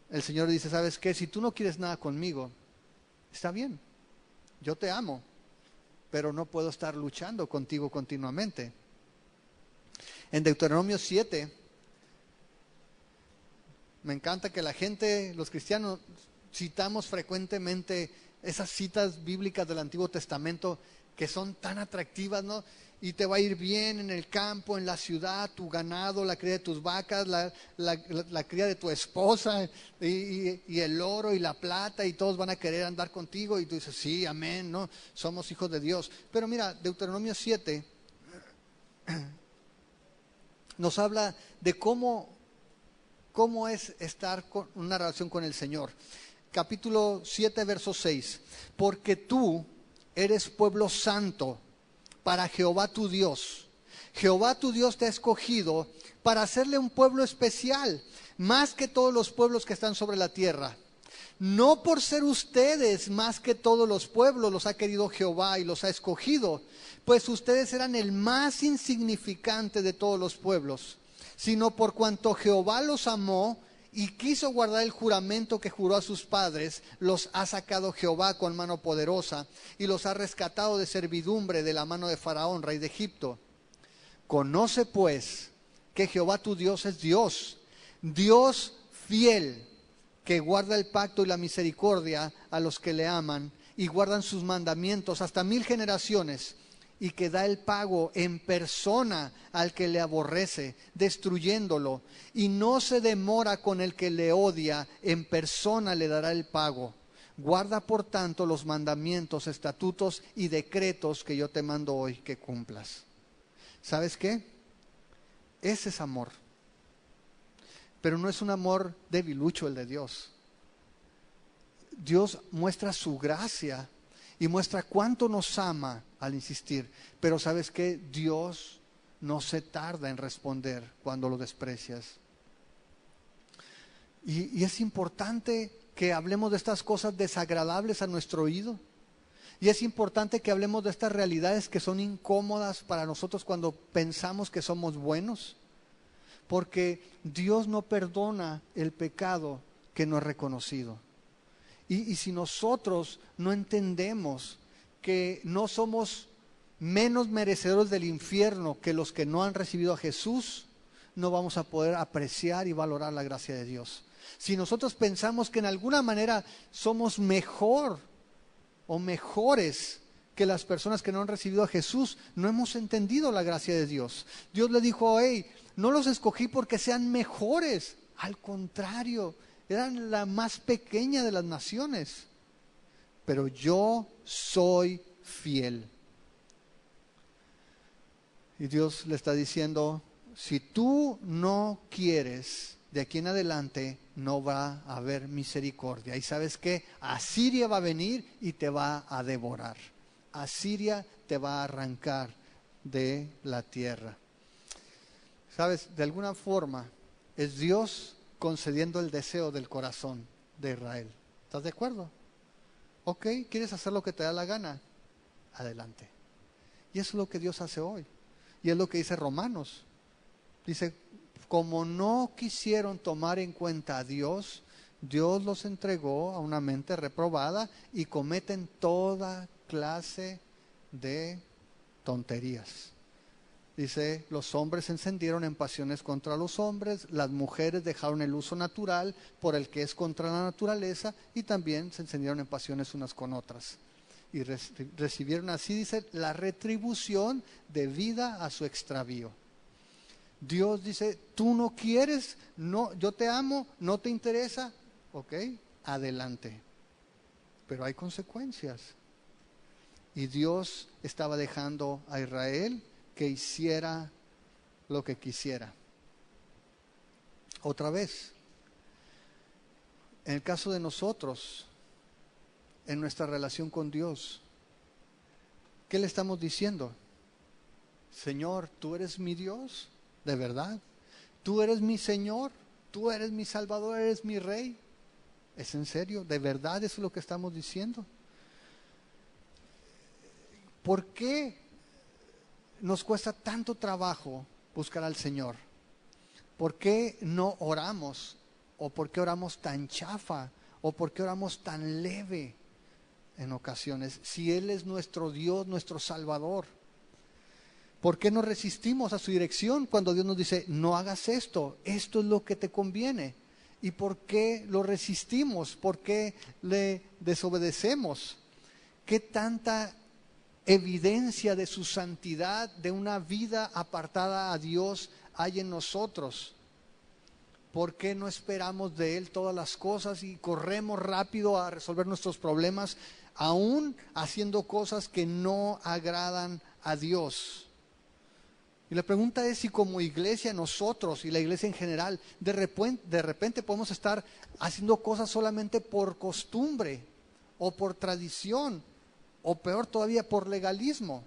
El Señor dice, ¿sabes qué? Si tú no quieres nada conmigo, está bien, yo te amo, pero no puedo estar luchando contigo continuamente. En Deuteronomio 7, me encanta que la gente, los cristianos, citamos frecuentemente esas citas bíblicas del Antiguo Testamento que son tan atractivas, ¿no? Y te va a ir bien en el campo, en la ciudad, tu ganado, la cría de tus vacas, la cría de tu esposa, y el oro y la plata, y todos van a querer andar contigo, y tú dices, sí, amén, ¿no? Somos hijos de Dios. Pero mira, Deuteronomio 7 nos habla de cómo es estar con una relación con el Señor. Capítulo 7, verso 6. Porque tú eres pueblo santo para Jehová tu Dios. Jehová tu Dios te ha escogido para hacerle un pueblo especial, más que todos los pueblos que están sobre la tierra. No por ser ustedes más que todos los pueblos los ha querido Jehová y los ha escogido, pues ustedes eran el más insignificante de todos los pueblos, sino por cuanto Jehová los amó y quiso guardar el juramento que juró a sus padres, los ha sacado Jehová con mano poderosa y los ha rescatado de servidumbre de la mano de Faraón, rey de Egipto. Conoce pues que Jehová tu Dios es Dios, Dios fiel, que guarda el pacto y la misericordia a los que le aman y guardan sus mandamientos hasta 1000 generaciones, y que da el pago en persona al que le aborrece, destruyéndolo, y no se demora con el que le odia, en persona le dará el pago. Guarda por tanto los mandamientos, estatutos y decretos que yo te mando hoy que cumplas. ¿Sabes qué? Ese es amor. Pero no es un amor debilucho el de Dios. Dios muestra su gracia y muestra cuánto nos ama al insistir. Pero ¿sabes qué? Dios no se tarda en responder cuando lo desprecias. Y es importante que hablemos de estas cosas desagradables a nuestro oído. Y es importante que hablemos de estas realidades que son incómodas para nosotros cuando pensamos que somos buenos. Porque Dios no perdona el pecado que no es reconocido. Y si nosotros no entendemos que no somos menos merecedores del infierno que los que no han recibido a Jesús, no vamos a poder apreciar y valorar la gracia de Dios. Si nosotros pensamos que en alguna manera somos mejor o mejores que las personas que no han recibido a Jesús, no hemos entendido la gracia de Dios. Dios le dijo, hey, no los escogí porque sean mejores, al contrario, eran la más pequeña de las naciones, pero yo soy fiel. Y Dios le está diciendo, si tú no quieres, de aquí en adelante no va a haber misericordia. Y ¿sabes qué? Asiria va a venir y te va a devorar. Asiria te va a arrancar de la tierra. ¿Sabes? De alguna forma es Dios concediendo el deseo del corazón de Israel. ¿Estás de acuerdo? Ok, ¿quieres hacer lo que te da la gana? Adelante. Y eso es lo que Dios hace hoy. Y es lo que dice Romanos. Dice, como no quisieron tomar en cuenta a Dios, Dios los entregó a una mente reprobada y cometen toda clase de tonterías. Dice, los hombres se encendieron en pasiones contra los hombres, las mujeres dejaron el uso natural por el que es contra la naturaleza y también se encendieron en pasiones unas con otras. Y recibieron así, dice, la retribución debida a su extravío. Dios dice, tú no quieres, no, yo te amo, no te interesa, ok, adelante. Pero hay consecuencias. Y Dios estaba dejando a Israel que hiciera lo que quisiera. Otra vez, en el caso de nosotros, en nuestra relación con Dios, ¿qué le estamos diciendo? Señor, ¿tú eres mi Dios? ¿De verdad? ¿Tú eres mi Señor? ¿Tú eres mi Salvador? ¿Eres mi Rey? ¿Es en serio? ¿De verdad eso es lo que estamos diciendo? ¿Por qué nos cuesta tanto trabajo buscar al Señor? ¿Por qué no oramos? ¿O por qué oramos tan chafa? ¿O por qué oramos tan leve en ocasiones? Si Él es nuestro Dios, nuestro Salvador. ¿Por qué nos resistimos a su dirección cuando Dios nos dice, no hagas esto, esto es lo que te conviene? ¿Y por qué lo resistimos? ¿Por qué le desobedecemos? ¿Qué tanta evidencia de su santidad, de una vida apartada a Dios hay en nosotros? ¿Por qué no esperamos de Él todas las cosas y corremos rápido a resolver nuestros problemas, aún haciendo cosas que no agradan a Dios? Y la pregunta es si como iglesia nosotros y la iglesia en general, de repente podemos estar haciendo cosas solamente por costumbre o por tradición o peor todavía por legalismo.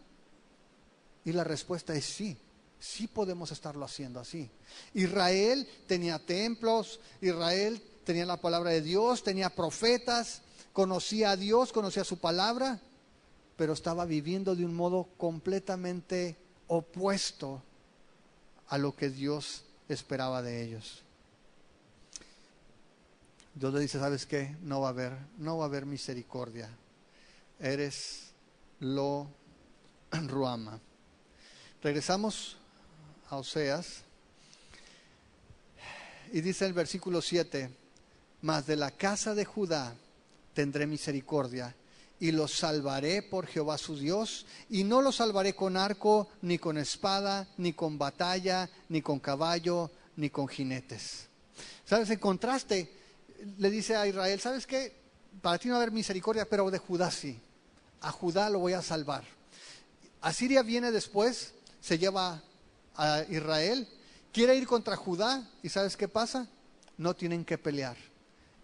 Y la respuesta es sí, sí podemos estarlo haciendo así. Israel tenía templos, Israel tenía la palabra de Dios, tenía profetas, conocía a Dios, conocía su palabra, pero estaba viviendo de un modo completamente opuesto a lo que Dios esperaba de ellos. Dios le dice, ¿sabes qué? No va a haber misericordia. Eres lo Ruama. Regresamos a Oseas y dice el versículo 7, mas de la casa de Judá tendré misericordia y los salvaré por Jehová su Dios, y no los salvaré con arco, ni con espada, ni con batalla, ni con caballo, ni con jinetes. ¿Sabes? En contraste, le dice a Israel, ¿sabes qué? Para ti no va a haber misericordia, pero de Judá sí. A Judá lo voy a salvar. Asiria viene después, se lleva a Israel, quiere ir contra Judá, ¿y sabes qué pasa? No tienen que pelear.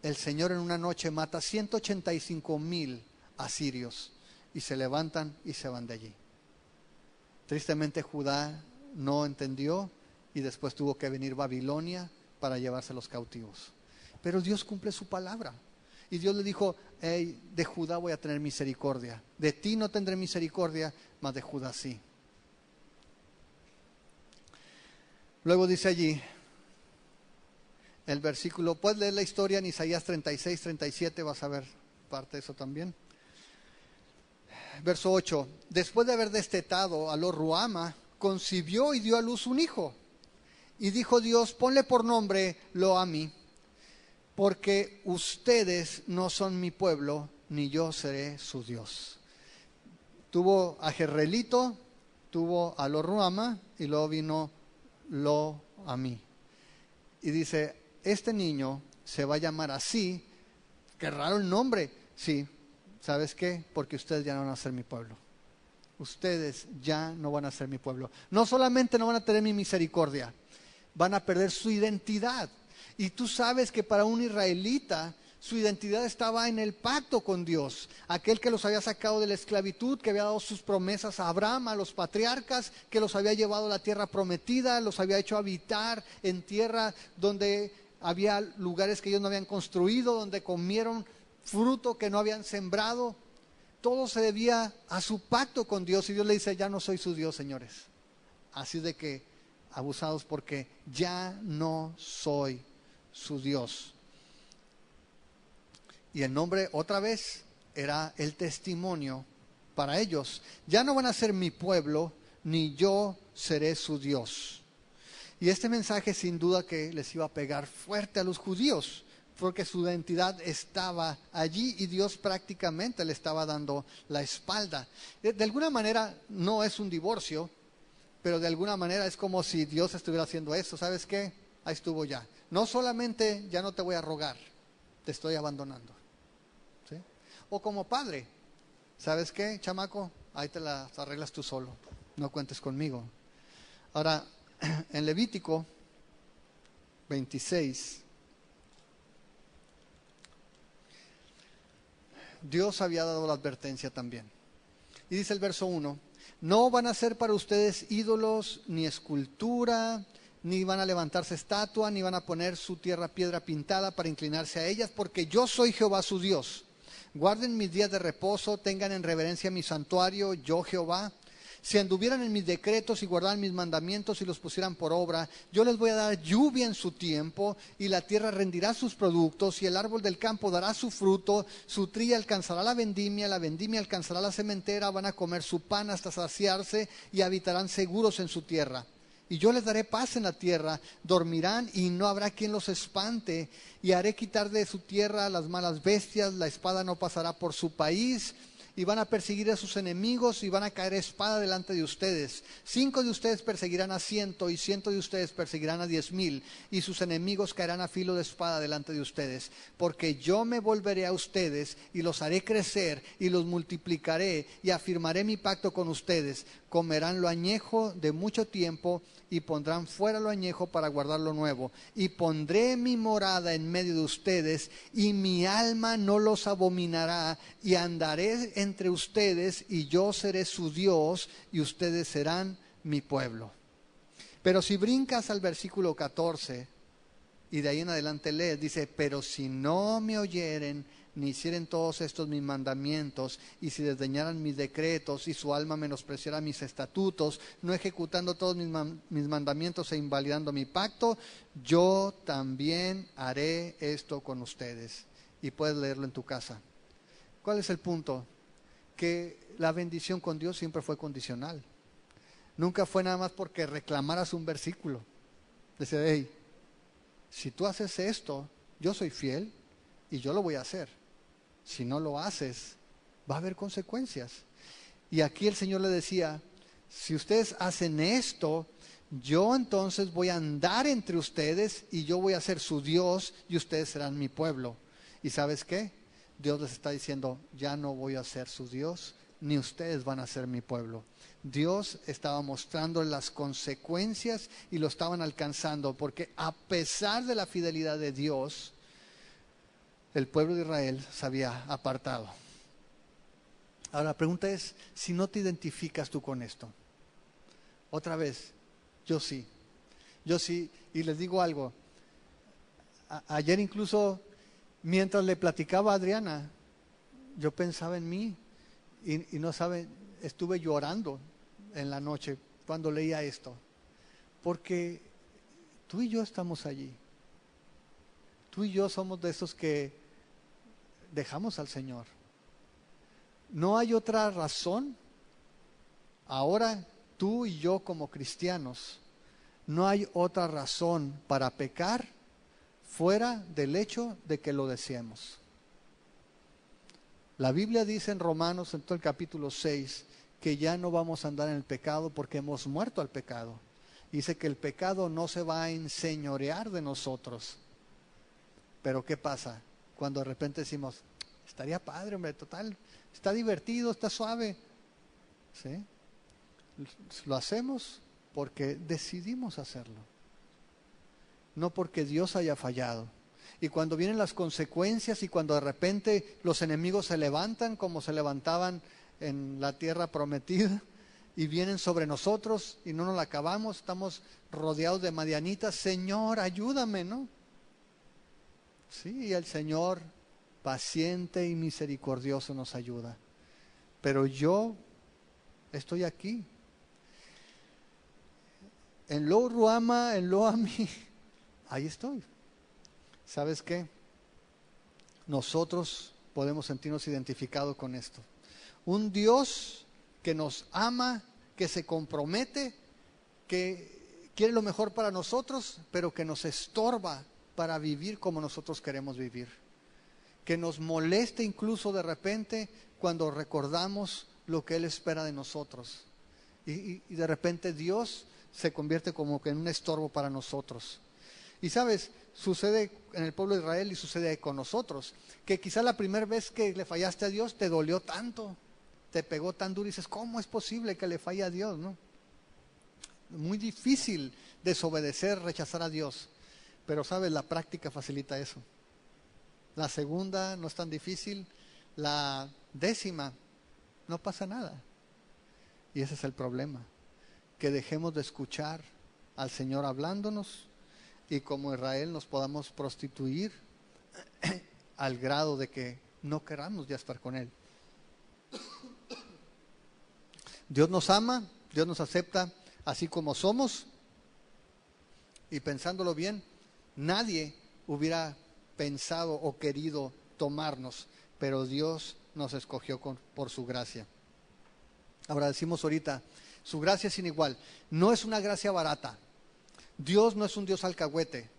El Señor en una noche mata 185,000 asirios y se levantan y se van de allí. Tristemente Judá no entendió y después tuvo que venir Babilonia para llevarse los cautivos. Pero Dios cumple su palabra. Y Dios le dijo, hey, de Judá voy a tener misericordia. De ti no tendré misericordia, mas de Judá sí. Luego dice allí, el versículo, puedes leer la historia en Isaías 36, 37, vas a ver parte de eso también. Verso 8, después de haber destetado a Lo-Ruhama, concibió y dio a luz un hijo. Y dijo Dios, ponle por nombre Lo-Ammi, porque ustedes no son mi pueblo, ni yo seré su Dios. Tuvo a Jezreelito, tuvo a Lo-Ruhama y luego vino Lo-Ammi. Y dice, este niño se va a llamar así. Qué raro el nombre. Sí, ¿sabes qué? Porque ustedes ya no van a ser mi pueblo. Ustedes ya no van a ser mi pueblo. No solamente no van a tener mi misericordia, van a perder su identidad. Y tú sabes que para un israelita su identidad estaba en el pacto con Dios, aquel que los había sacado de la esclavitud, que había dado sus promesas a Abraham, a los patriarcas, que los había llevado a la tierra prometida, los había hecho habitar en tierra donde había lugares que ellos no habían construido, donde comieron fruto que no habían sembrado. Todo se debía a su pacto con Dios, y Dios le dice, ya no soy su Dios, señores. Así de que abusados, porque ya no soy su Dios. Y el nombre otra vez era el testimonio para ellos. Ya no van a ser mi pueblo, ni yo seré su Dios. Y este mensaje sin duda que les iba a pegar fuerte a los judíos, porque su identidad estaba allí y Dios prácticamente le estaba dando la espalda. De alguna manera no es un divorcio, pero de alguna manera es como si Dios estuviera haciendo eso. ¿Sabes qué? Ahí estuvo ya. No solamente ya no te voy a rogar, te estoy abandonando. ¿Sí? O como padre, ¿sabes qué, chamaco? Ahí te las arreglas tú solo, no cuentes conmigo. Ahora, en Levítico 26, Dios había dado la advertencia también. Y dice el verso 1, no van a ser para ustedes ídolos, ni escultura, ni van a levantarse estatua, ni van a poner su tierra piedra pintada para inclinarse a ellas, porque yo soy Jehová su Dios. Guarden mis días de reposo, tengan en reverencia mi santuario, yo Jehová. Si anduvieran en mis decretos y guardaran mis mandamientos y los pusieran por obra, yo les voy a dar lluvia en su tiempo, y la tierra rendirá sus productos, y el árbol del campo dará su fruto, su trilla alcanzará la vendimia alcanzará la sementera, van a comer su pan hasta saciarse, y habitarán seguros en su tierra. Y yo les daré paz en la tierra, dormirán y no habrá quien los espante, y haré quitar de su tierra las malas bestias, la espada no pasará por su país, y van a perseguir a sus enemigos, y van a caer espada delante de ustedes. 5 de ustedes perseguirán a 100, y 100 de ustedes perseguirán a 10,000, y sus enemigos caerán a filo de espada delante de ustedes. Porque yo me volveré a ustedes, y los haré crecer, y los multiplicaré, y afirmaré mi pacto con ustedes. Comerán lo añejo de mucho tiempo, y pondrán fuera lo añejo para guardar lo nuevo. Y pondré mi morada en medio de ustedes, y mi alma no los abominará, y andaré entre ustedes, y yo seré su Dios, y ustedes serán mi pueblo. Pero si brincas al versículo 14, y de ahí en adelante lees, dice, pero si no me oyeren, ni hicieren todos estos mis mandamientos, y si desdeñaran mis decretos, y su alma menospreciara mis estatutos, no ejecutando todos mis mandamientos e invalidando mi pacto, yo también haré esto con ustedes. Y puedes leerlo en tu casa. ¿Cuál es el punto? Que la bendición con Dios siempre fue condicional. Nunca fue nada más porque reclamaras un versículo. Decía, hey, si tú haces esto, yo soy fiel y yo lo voy a hacer. Si no lo haces, va a haber consecuencias. Y aquí el Señor le decía, si ustedes hacen esto, yo entonces voy a andar entre ustedes, y yo voy a ser su Dios, y ustedes serán mi pueblo. ¿Y sabes qué? Dios les está diciendo, ya no voy a ser su Dios, ni ustedes van a ser mi pueblo. Dios estaba mostrando las consecuencias y lo estaban alcanzando, porque a pesar de la fidelidad de Dios, el pueblo de Israel se había apartado. Ahora la pregunta es, si no te identificas tú con esto, Otra vez, yo sí. Y les digo algo. Ayer incluso, mientras le platicaba a Adriana, yo pensaba en mí y no saben, estuve llorando en la noche cuando leía esto. Porque tú y yo estamos allí. Tú y yo somos de esos que dejamos al Señor. No hay otra razón. Ahora tú y yo como cristianos, no hay otra razón para pecar fuera del hecho de que lo deseemos. La Biblia dice en Romanos, en todo el capítulo 6, que ya no vamos a andar en el pecado porque hemos muerto al pecado. Dice que el pecado no se va a enseñorear de nosotros. Pero ¿qué pasa? Cuando de repente decimos, estaría padre, hombre, total, está divertido, está suave. ¿Sí? Lo hacemos porque decidimos hacerlo. No porque Dios haya fallado. Y cuando vienen las consecuencias y cuando de repente los enemigos se levantan como se levantaban en la tierra prometida y vienen sobre nosotros y no nos la acabamos, estamos rodeados de madianitas, Señor, ayúdame, ¿no? Sí, y el Señor paciente y misericordioso nos ayuda. Pero yo estoy aquí. En Lo Ruama, en Lo Ami, ahí estoy. ¿Sabes qué? Nosotros podemos sentirnos identificados con esto. Un Dios que nos ama, que se compromete, que quiere lo mejor para nosotros, pero que nos estorba para vivir como nosotros queremos vivir. Que nos moleste incluso de repente cuando recordamos lo que Él espera de nosotros. Y de repente Dios se convierte como que en un estorbo para nosotros. Y sabes, sucede en el pueblo de Israel y sucede con nosotros, que quizá la primera vez que le fallaste a Dios te dolió tanto, te pegó tan duro y dices, ¿cómo es posible que le falle a Dios? ¿No? Muy difícil desobedecer, rechazar a Dios, pero sabes, la práctica facilita eso. La segunda no es tan difícil, la 10ª no pasa nada. Y ese es el problema, que dejemos de escuchar al Señor hablándonos y como Israel nos podamos prostituir al grado de que no queramos ya estar con Él. Dios nos ama, Dios nos acepta así como somos, y pensándolo bien, nadie hubiera pensado o querido tomarnos, pero Dios nos escogió por su gracia. Ahora decimos ahorita, su gracia es sin igual. No es una gracia barata. Dios no es un Dios alcahuete.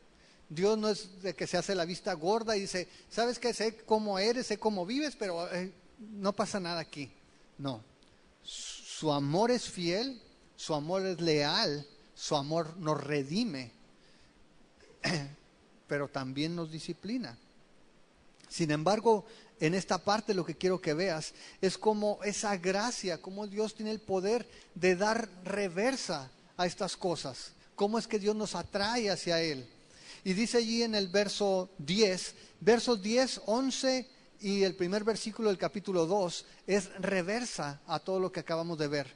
Dios no es de que se hace la vista gorda y dice, ¿sabes qué? Sé cómo eres, sé cómo vives, pero no pasa nada aquí. No. Su amor es fiel, su amor es leal, su amor nos redime, pero también nos disciplina. Sin embargo, en esta parte lo que quiero que veas es como esa gracia, como Dios tiene el poder de dar reversa a estas cosas. Cómo es que Dios nos atrae hacia Él. Y dice allí en el versos 10, 11 y el primer versículo del capítulo 2 es reversa a todo lo que acabamos de ver.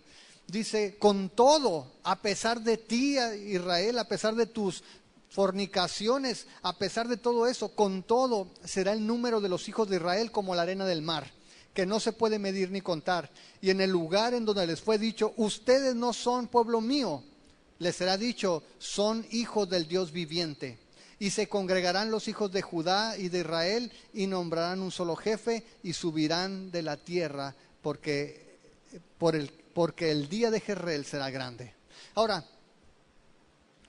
Dice, con todo, a pesar de ti, Israel, a pesar de tus fornicaciones, a pesar de todo eso, con todo será el número de los hijos de Israel como la arena del mar, que no se puede medir ni contar. Y en el lugar en donde les fue dicho, ustedes no son pueblo mío, les será dicho, son hijos del Dios viviente. Y se congregarán los hijos de Judá y de Israel y nombrarán un solo jefe y subirán de la tierra porque el día de Jezreel será grande. Ahora,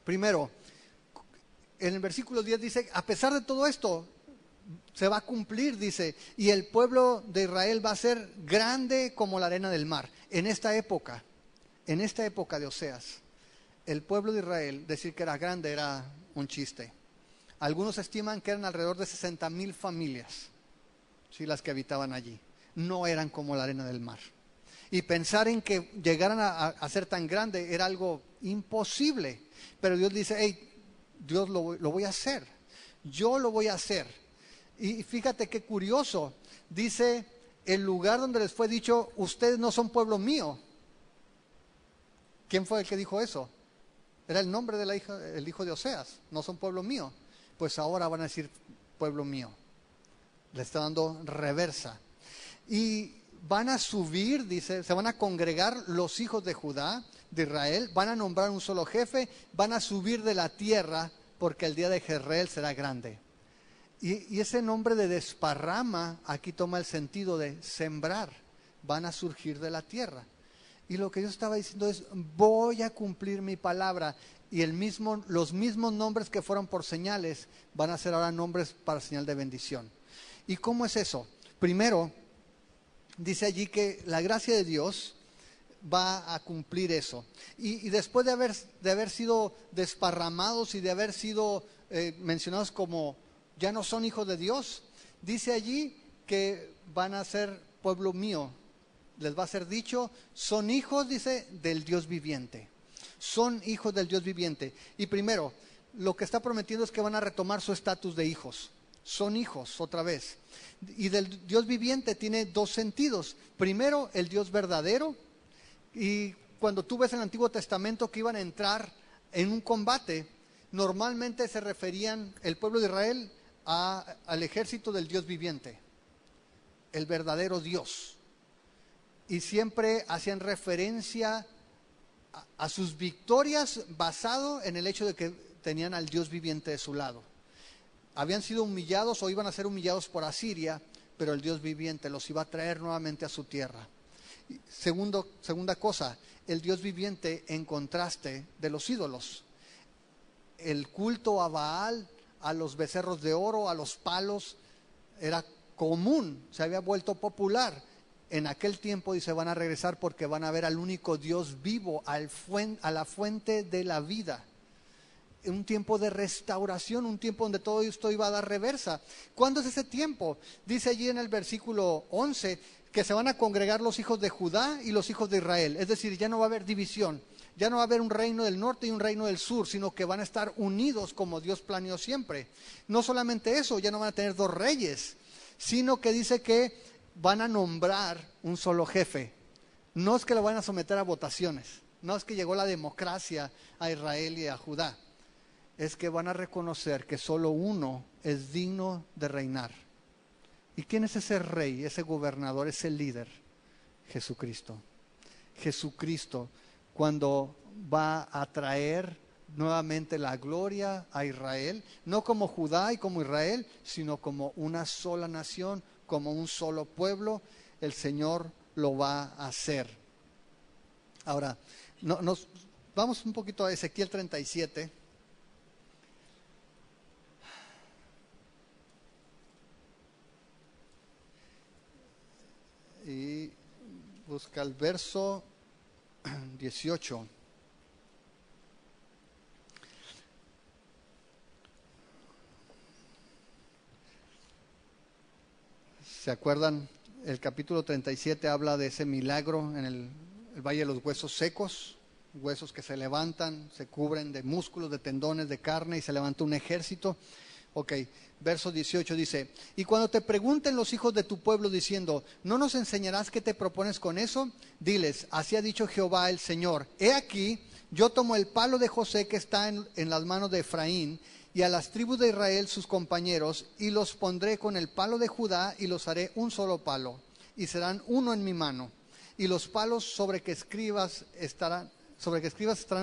primero, en el versículo 10 dice, a pesar de todo esto, se va a cumplir, dice, y el pueblo de Israel va a ser grande como la arena del mar. En esta época de Oseas, el pueblo de Israel, decir que era grande era un chiste. Algunos estiman que eran alrededor de 60,000 familias, ¿sí?, las que habitaban allí. No eran como la arena del mar. Y pensar en que llegaran a ser tan grande era algo imposible. Pero Dios dice, hey, Dios lo voy a hacer. Yo lo voy a hacer. Y fíjate qué curioso. Dice, el lugar donde les fue dicho, ustedes no son pueblo mío. ¿Quién fue el que dijo eso? Era el nombre de el hijo de Oseas. No son pueblo mío. Pues ahora van a decir pueblo mío. Le está dando reversa. Y van a subir, dice, se van a congregar los hijos de Judá, de Israel, van a nombrar un solo jefe, van a subir de la tierra, porque el día de Jezreel será grande. Y ese nombre de desparrama aquí toma el sentido de sembrar. Van a surgir de la tierra. Y lo que yo estaba diciendo es, voy a cumplir mi palabra. Y los mismos nombres que fueron por señales van a ser ahora nombres para señal de bendición. ¿Y cómo es eso? Primero, dice allí que la gracia de Dios va a cumplir eso. Y después de haber sido desparramados y de haber sido mencionados como ya no son hijos de Dios, dice allí que van a ser pueblo mío. Les va a ser dicho, son hijos, dice, del Dios viviente. Son hijos del Dios viviente. Y primero, lo que está prometiendo es que van a retomar su estatus de hijos. Son hijos, otra vez. Y del Dios viviente tiene dos sentidos. Primero, el Dios verdadero. Y cuando tú ves en el Antiguo Testamento que iban a entrar en un combate, normalmente se referían el pueblo de Israel al ejército del Dios viviente, el verdadero Dios. Y siempre hacían referencia a sus victorias basado en el hecho de que tenían al Dios viviente de su lado. Habían sido humillados o iban a ser humillados por Asiria, pero el Dios viviente los iba a traer nuevamente a su tierra. Segunda cosa, el Dios viviente en contraste de los ídolos. El culto a Baal, a los becerros de oro, a los palos, era común, se había vuelto popular. En aquel tiempo dice, van a regresar porque van a ver al único Dios vivo, a la fuente de la vida. Un tiempo de restauración, un tiempo donde todo esto iba a dar reversa. ¿Cuándo es ese tiempo? Dice allí en el versículo 11 que se van a congregar los hijos de Judá y los hijos de Israel. Es decir, ya no va a haber división, ya no va a haber un reino del norte y un reino del sur, sino que van a estar unidos como Dios planeó siempre. No solamente eso, ya no van a tener dos reyes, sino que dice que van a nombrar un solo jefe. No es que lo van a someter a votaciones, no es que llegó la democracia a Israel y a Judá. Es que van a reconocer que solo uno es digno de reinar. ¿Y quién es ese rey, ese gobernador, ese líder? Jesucristo. Jesucristo, cuando va a traer nuevamente la gloria a Israel, no como Judá y como Israel, sino como una sola nación, como un solo pueblo, el Señor lo va a hacer. Ahora, vamos un poquito a Ezequiel 37. Y busca el verso 18. ¿Se acuerdan? El capítulo 37 habla de ese milagro en el Valle de los Huesos Secos, huesos que se levantan, se cubren de músculos, de tendones, de carne y se levanta un ejército. Ok, verso 18 dice, y cuando te pregunten los hijos de tu pueblo diciendo, ¿no nos enseñarás qué te propones con eso? Diles, así ha dicho Jehová el Señor, he aquí, yo tomo el palo de José que está en las manos de Efraín, y a las tribus de Israel sus compañeros, y los pondré con el palo de Judá, y los haré un solo palo, y serán uno en mi mano, y los palos sobre que escribas estarán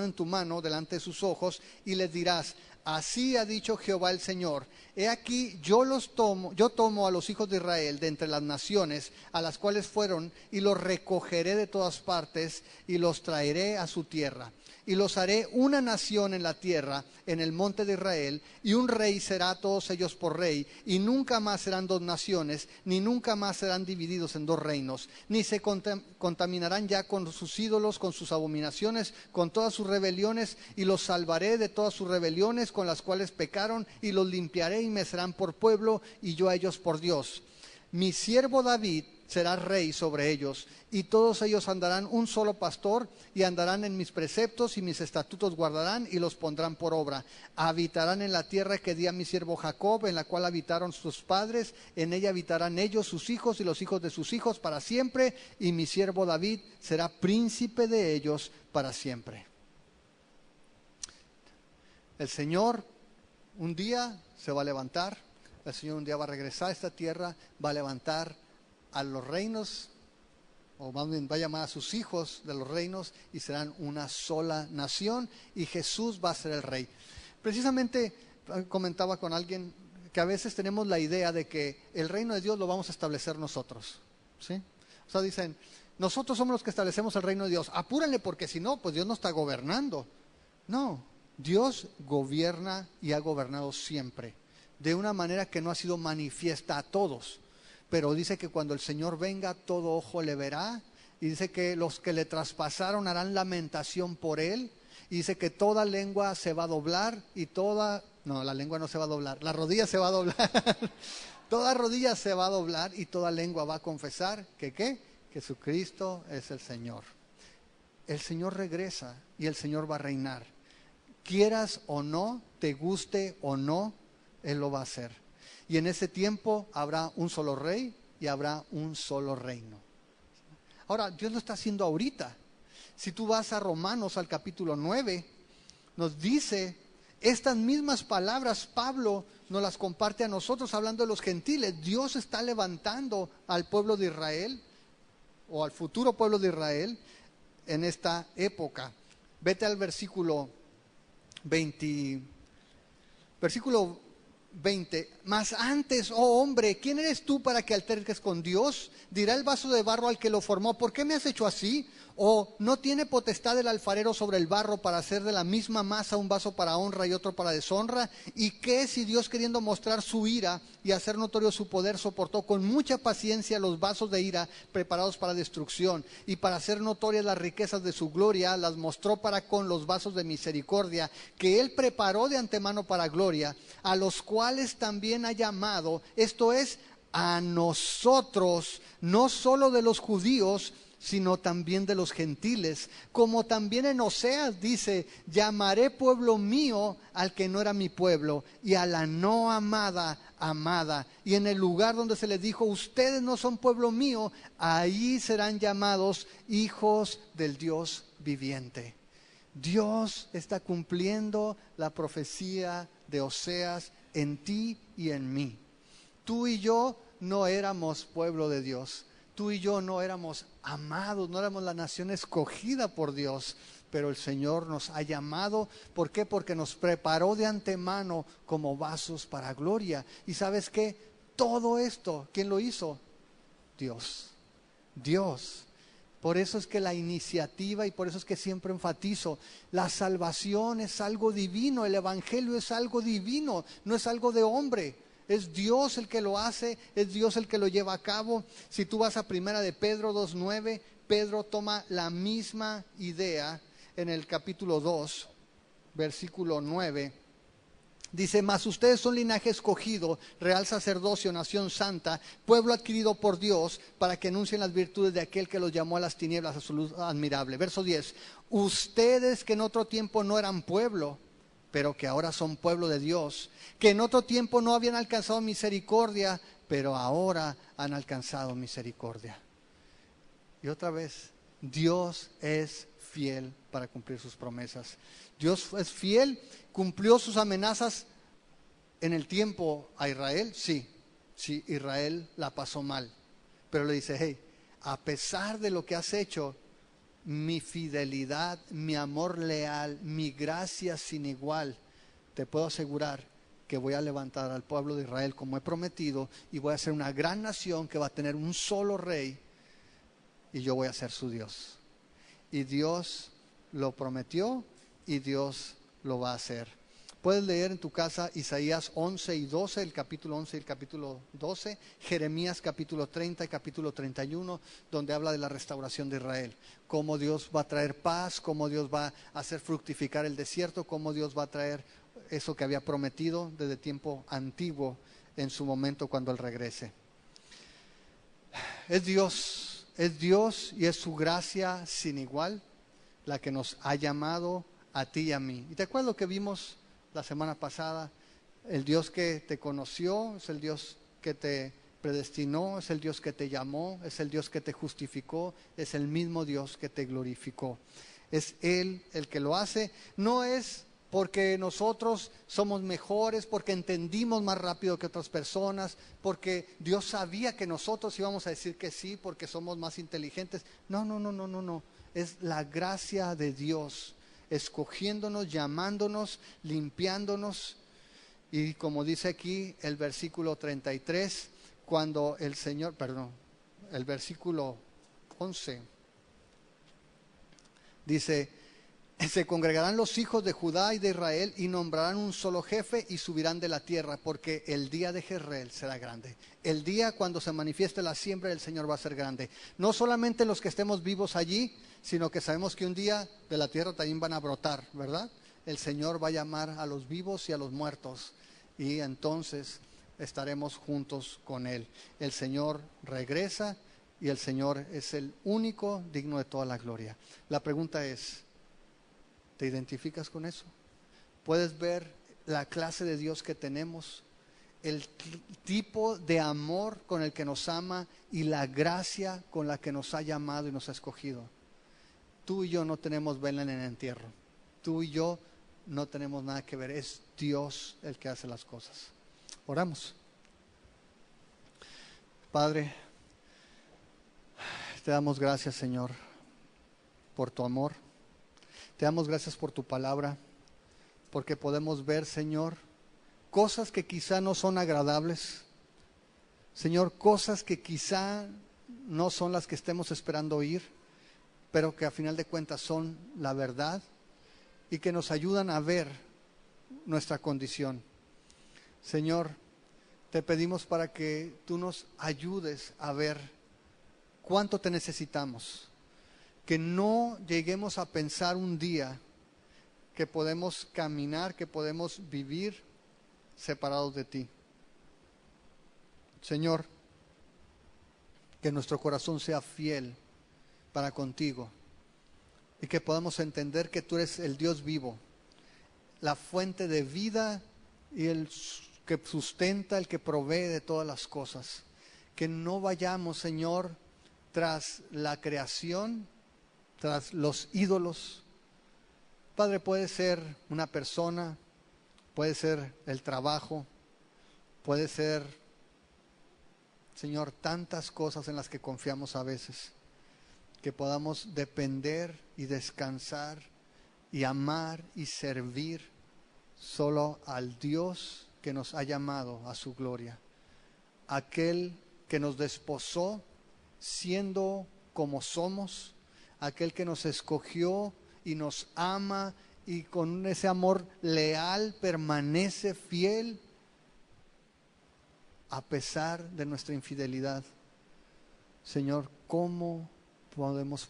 en tu mano delante de sus ojos, y les dirás, así ha dicho Jehová el Señor, he aquí yo tomo a los hijos de Israel de entre las naciones a las cuales fueron, y los recogeré de todas partes, y los traeré a su tierra. Y los haré una nación en la tierra, en el monte de Israel, y un rey será a todos ellos por rey, y nunca más serán dos naciones, ni nunca más serán divididos en dos reinos, ni se contaminarán ya con sus ídolos, con sus abominaciones, con todas sus rebeliones, y los salvaré de todas sus rebeliones con las cuales pecaron, y los limpiaré y me serán por pueblo, y yo a ellos por Dios. Mi siervo David será rey sobre ellos, y todos ellos andarán un solo pastor, y andarán en mis preceptos, y mis estatutos guardarán, y los pondrán por obra. Habitarán en la tierra que di a mi siervo Jacob, en la cual habitaron sus padres, en ella habitarán ellos, sus hijos y los hijos de sus hijos para siempre, y mi siervo David será príncipe de ellos para siempre. El Señor un día se va a levantar, el Señor un día va a regresar a esta tierra, va a levantar a los reinos, o más bien va a llamar a sus hijos de los reinos, y serán una sola nación, y Jesús va a ser el rey. Precisamente comentaba con alguien que a veces tenemos la idea de que el reino de Dios lo vamos a establecer nosotros, ¿sí? O sea, dicen, nosotros somos los que establecemos el reino de Dios, apúrenle porque si no, pues Dios no está gobernando. No, Dios gobierna y ha gobernado siempre, de una manera que no ha sido manifiesta a todos. Pero dice que cuando el Señor venga, todo ojo le verá. Y dice que los que le traspasaron harán lamentación por él. Y dice que toda lengua se va a doblar y toda... No, la lengua no se va a doblar, la rodilla se va a doblar. Toda rodilla se va a doblar y toda lengua va a confesar que ¿qué? Que Jesucristo es el Señor. El Señor regresa y el Señor va a reinar. Quieras o no, te guste o no, Él lo va a hacer. Y en ese tiempo habrá un solo rey y habrá un solo reino. Ahora, Dios lo está haciendo ahorita. Si tú vas a Romanos al capítulo 9, nos dice estas mismas palabras, Pablo nos las comparte a nosotros hablando de los gentiles. Dios está levantando al pueblo de Israel, o al futuro pueblo de Israel, en esta época. Vete al versículo 20. Mas antes, oh hombre, ¿quién eres tú para que alterques con Dios? Dirá el vaso de barro al que lo formó, ¿por qué me has hecho así? ¿O no tiene potestad el alfarero sobre el barro para hacer de la misma masa un vaso para honra y otro para deshonra? ¿Y qué si Dios, queriendo mostrar su ira y hacer notorio su poder, soportó con mucha paciencia los vasos de ira preparados para destrucción, y para hacer notorias las riquezas de su gloria las mostró para con los vasos de misericordia que Él preparó de antemano para gloria, a los cuales también ha llamado, esto es, a nosotros, no solo de los judíos, sino también de los gentiles, como también en Oseas dice, llamaré pueblo mío al que no era mi pueblo, y a la no amada, amada. Y en el lugar donde se les dijo, ustedes no son pueblo mío, ahí serán llamados hijos del Dios viviente. Dios está cumpliendo la profecía de Oseas en ti y en mí. Tú y yo no éramos pueblo de Dios. Tú y yo no éramos amados, no éramos la nación escogida por Dios, pero el Señor nos ha llamado. ¿Por qué? Porque nos preparó de antemano como vasos para gloria. ¿Y sabes qué? Todo esto, ¿quién lo hizo? Dios. Dios. Por eso es que la iniciativa, y por eso es que siempre enfatizo, la salvación es algo divino, el evangelio es algo divino, no es algo de hombre. Es Dios el que lo hace, es Dios el que lo lleva a cabo. Si tú vas a primera de Pedro 2:9, Pedro toma la misma idea en el capítulo 2, versículo 9. Dice, mas ustedes son linaje escogido, real sacerdocio, nación santa, pueblo adquirido por Dios, para que anuncien las virtudes de aquel que los llamó a las tinieblas, a su luz admirable. Verso 10, ustedes que en otro tiempo no eran pueblo, pero que ahora son pueblo de Dios, que en otro tiempo no habían alcanzado misericordia, pero ahora han alcanzado misericordia. Y otra vez, Dios es fiel para cumplir sus promesas. Dios es fiel, cumplió sus amenazas en el tiempo a Israel, sí, Israel la pasó mal, pero le dice, hey, a pesar de lo que has hecho, mi fidelidad, mi amor leal, mi gracia sin igual, te puedo asegurar que voy a levantar al pueblo de Israel como he prometido, y voy a ser una gran nación que va a tener un solo rey, y yo voy a ser su Dios. Y Dios lo prometió y Dios lo va a hacer. Puedes leer en tu casa Isaías 11 y 12, el capítulo 11 y el capítulo 12, Jeremías capítulo 30 y capítulo 31, donde habla de la restauración de Israel. Cómo Dios va a traer paz, cómo Dios va a hacer fructificar el desierto, cómo Dios va a traer eso que había prometido desde tiempo antiguo en su momento cuando Él regrese. Es Dios y es su gracia sin igual la que nos ha llamado a ti y a mí. ¿Y te acuerdas lo que vimos la semana pasada? El Dios que te conoció, es el Dios que te predestinó, es el Dios que te llamó, es el Dios que te justificó, es el mismo Dios que te glorificó. Es Él el que lo hace. No es porque nosotros somos mejores, porque entendimos más rápido que otras personas, porque Dios sabía que nosotros íbamos a decir que sí, porque somos más inteligentes. No, no, no, no, no, no. Es la gracia de Dios, escogiéndonos, llamándonos, limpiándonos. Y como dice aquí el versículo 33, cuando el Señor, el versículo 11, dice: se congregarán los hijos de Judá y de Israel y nombrarán un solo jefe y subirán de la tierra, porque el día de Jezreel será grande. El día cuando se manifieste la siembra del Señor va a ser grande. No solamente los que estemos vivos allí, sino que sabemos que un día de la tierra también van a brotar, ¿verdad? El Señor va a llamar a los vivos y a los muertos, y entonces estaremos juntos con Él. El Señor regresa y el Señor es el único digno de toda la gloria. La pregunta es, ¿te identificas con eso? ¿Puedes ver la clase de Dios que tenemos? El tipo de amor con el que nos ama y la gracia con la que nos ha llamado y nos ha escogido. Tú y yo no tenemos vela en el entierro. Tú y yo no tenemos nada que ver. Es Dios el que hace las cosas. Oramos. Padre, te damos gracias, Señor, por tu amor. Te damos gracias por tu palabra, porque podemos ver, Señor, cosas que quizá no son agradables. Señor, cosas que quizá no son las que estemos esperando oír, pero que a final de cuentas son la verdad y que nos ayudan a ver nuestra condición. Señor, te pedimos para que tú nos ayudes a ver cuánto te necesitamos. Que no lleguemos a pensar un día que podemos caminar, que podemos vivir separados de ti. Señor, que nuestro corazón sea fiel para contigo y que podamos entender que tú eres el Dios vivo, la fuente de vida y el que sustenta, el que provee de todas las cosas. Que no vayamos, Señor, tras la creación, tras los ídolos. Padre, puede ser una persona, puede ser el trabajo, puede ser, Señor, tantas cosas en las que confiamos a veces, que podamos depender y descansar y amar y servir solo al Dios que nos ha llamado a su gloria, aquel que nos desposó siendo como somos, aquel que nos escogió y nos ama y con ese amor leal permanece fiel a pesar de nuestra infidelidad. Señor, ¿cómo podemos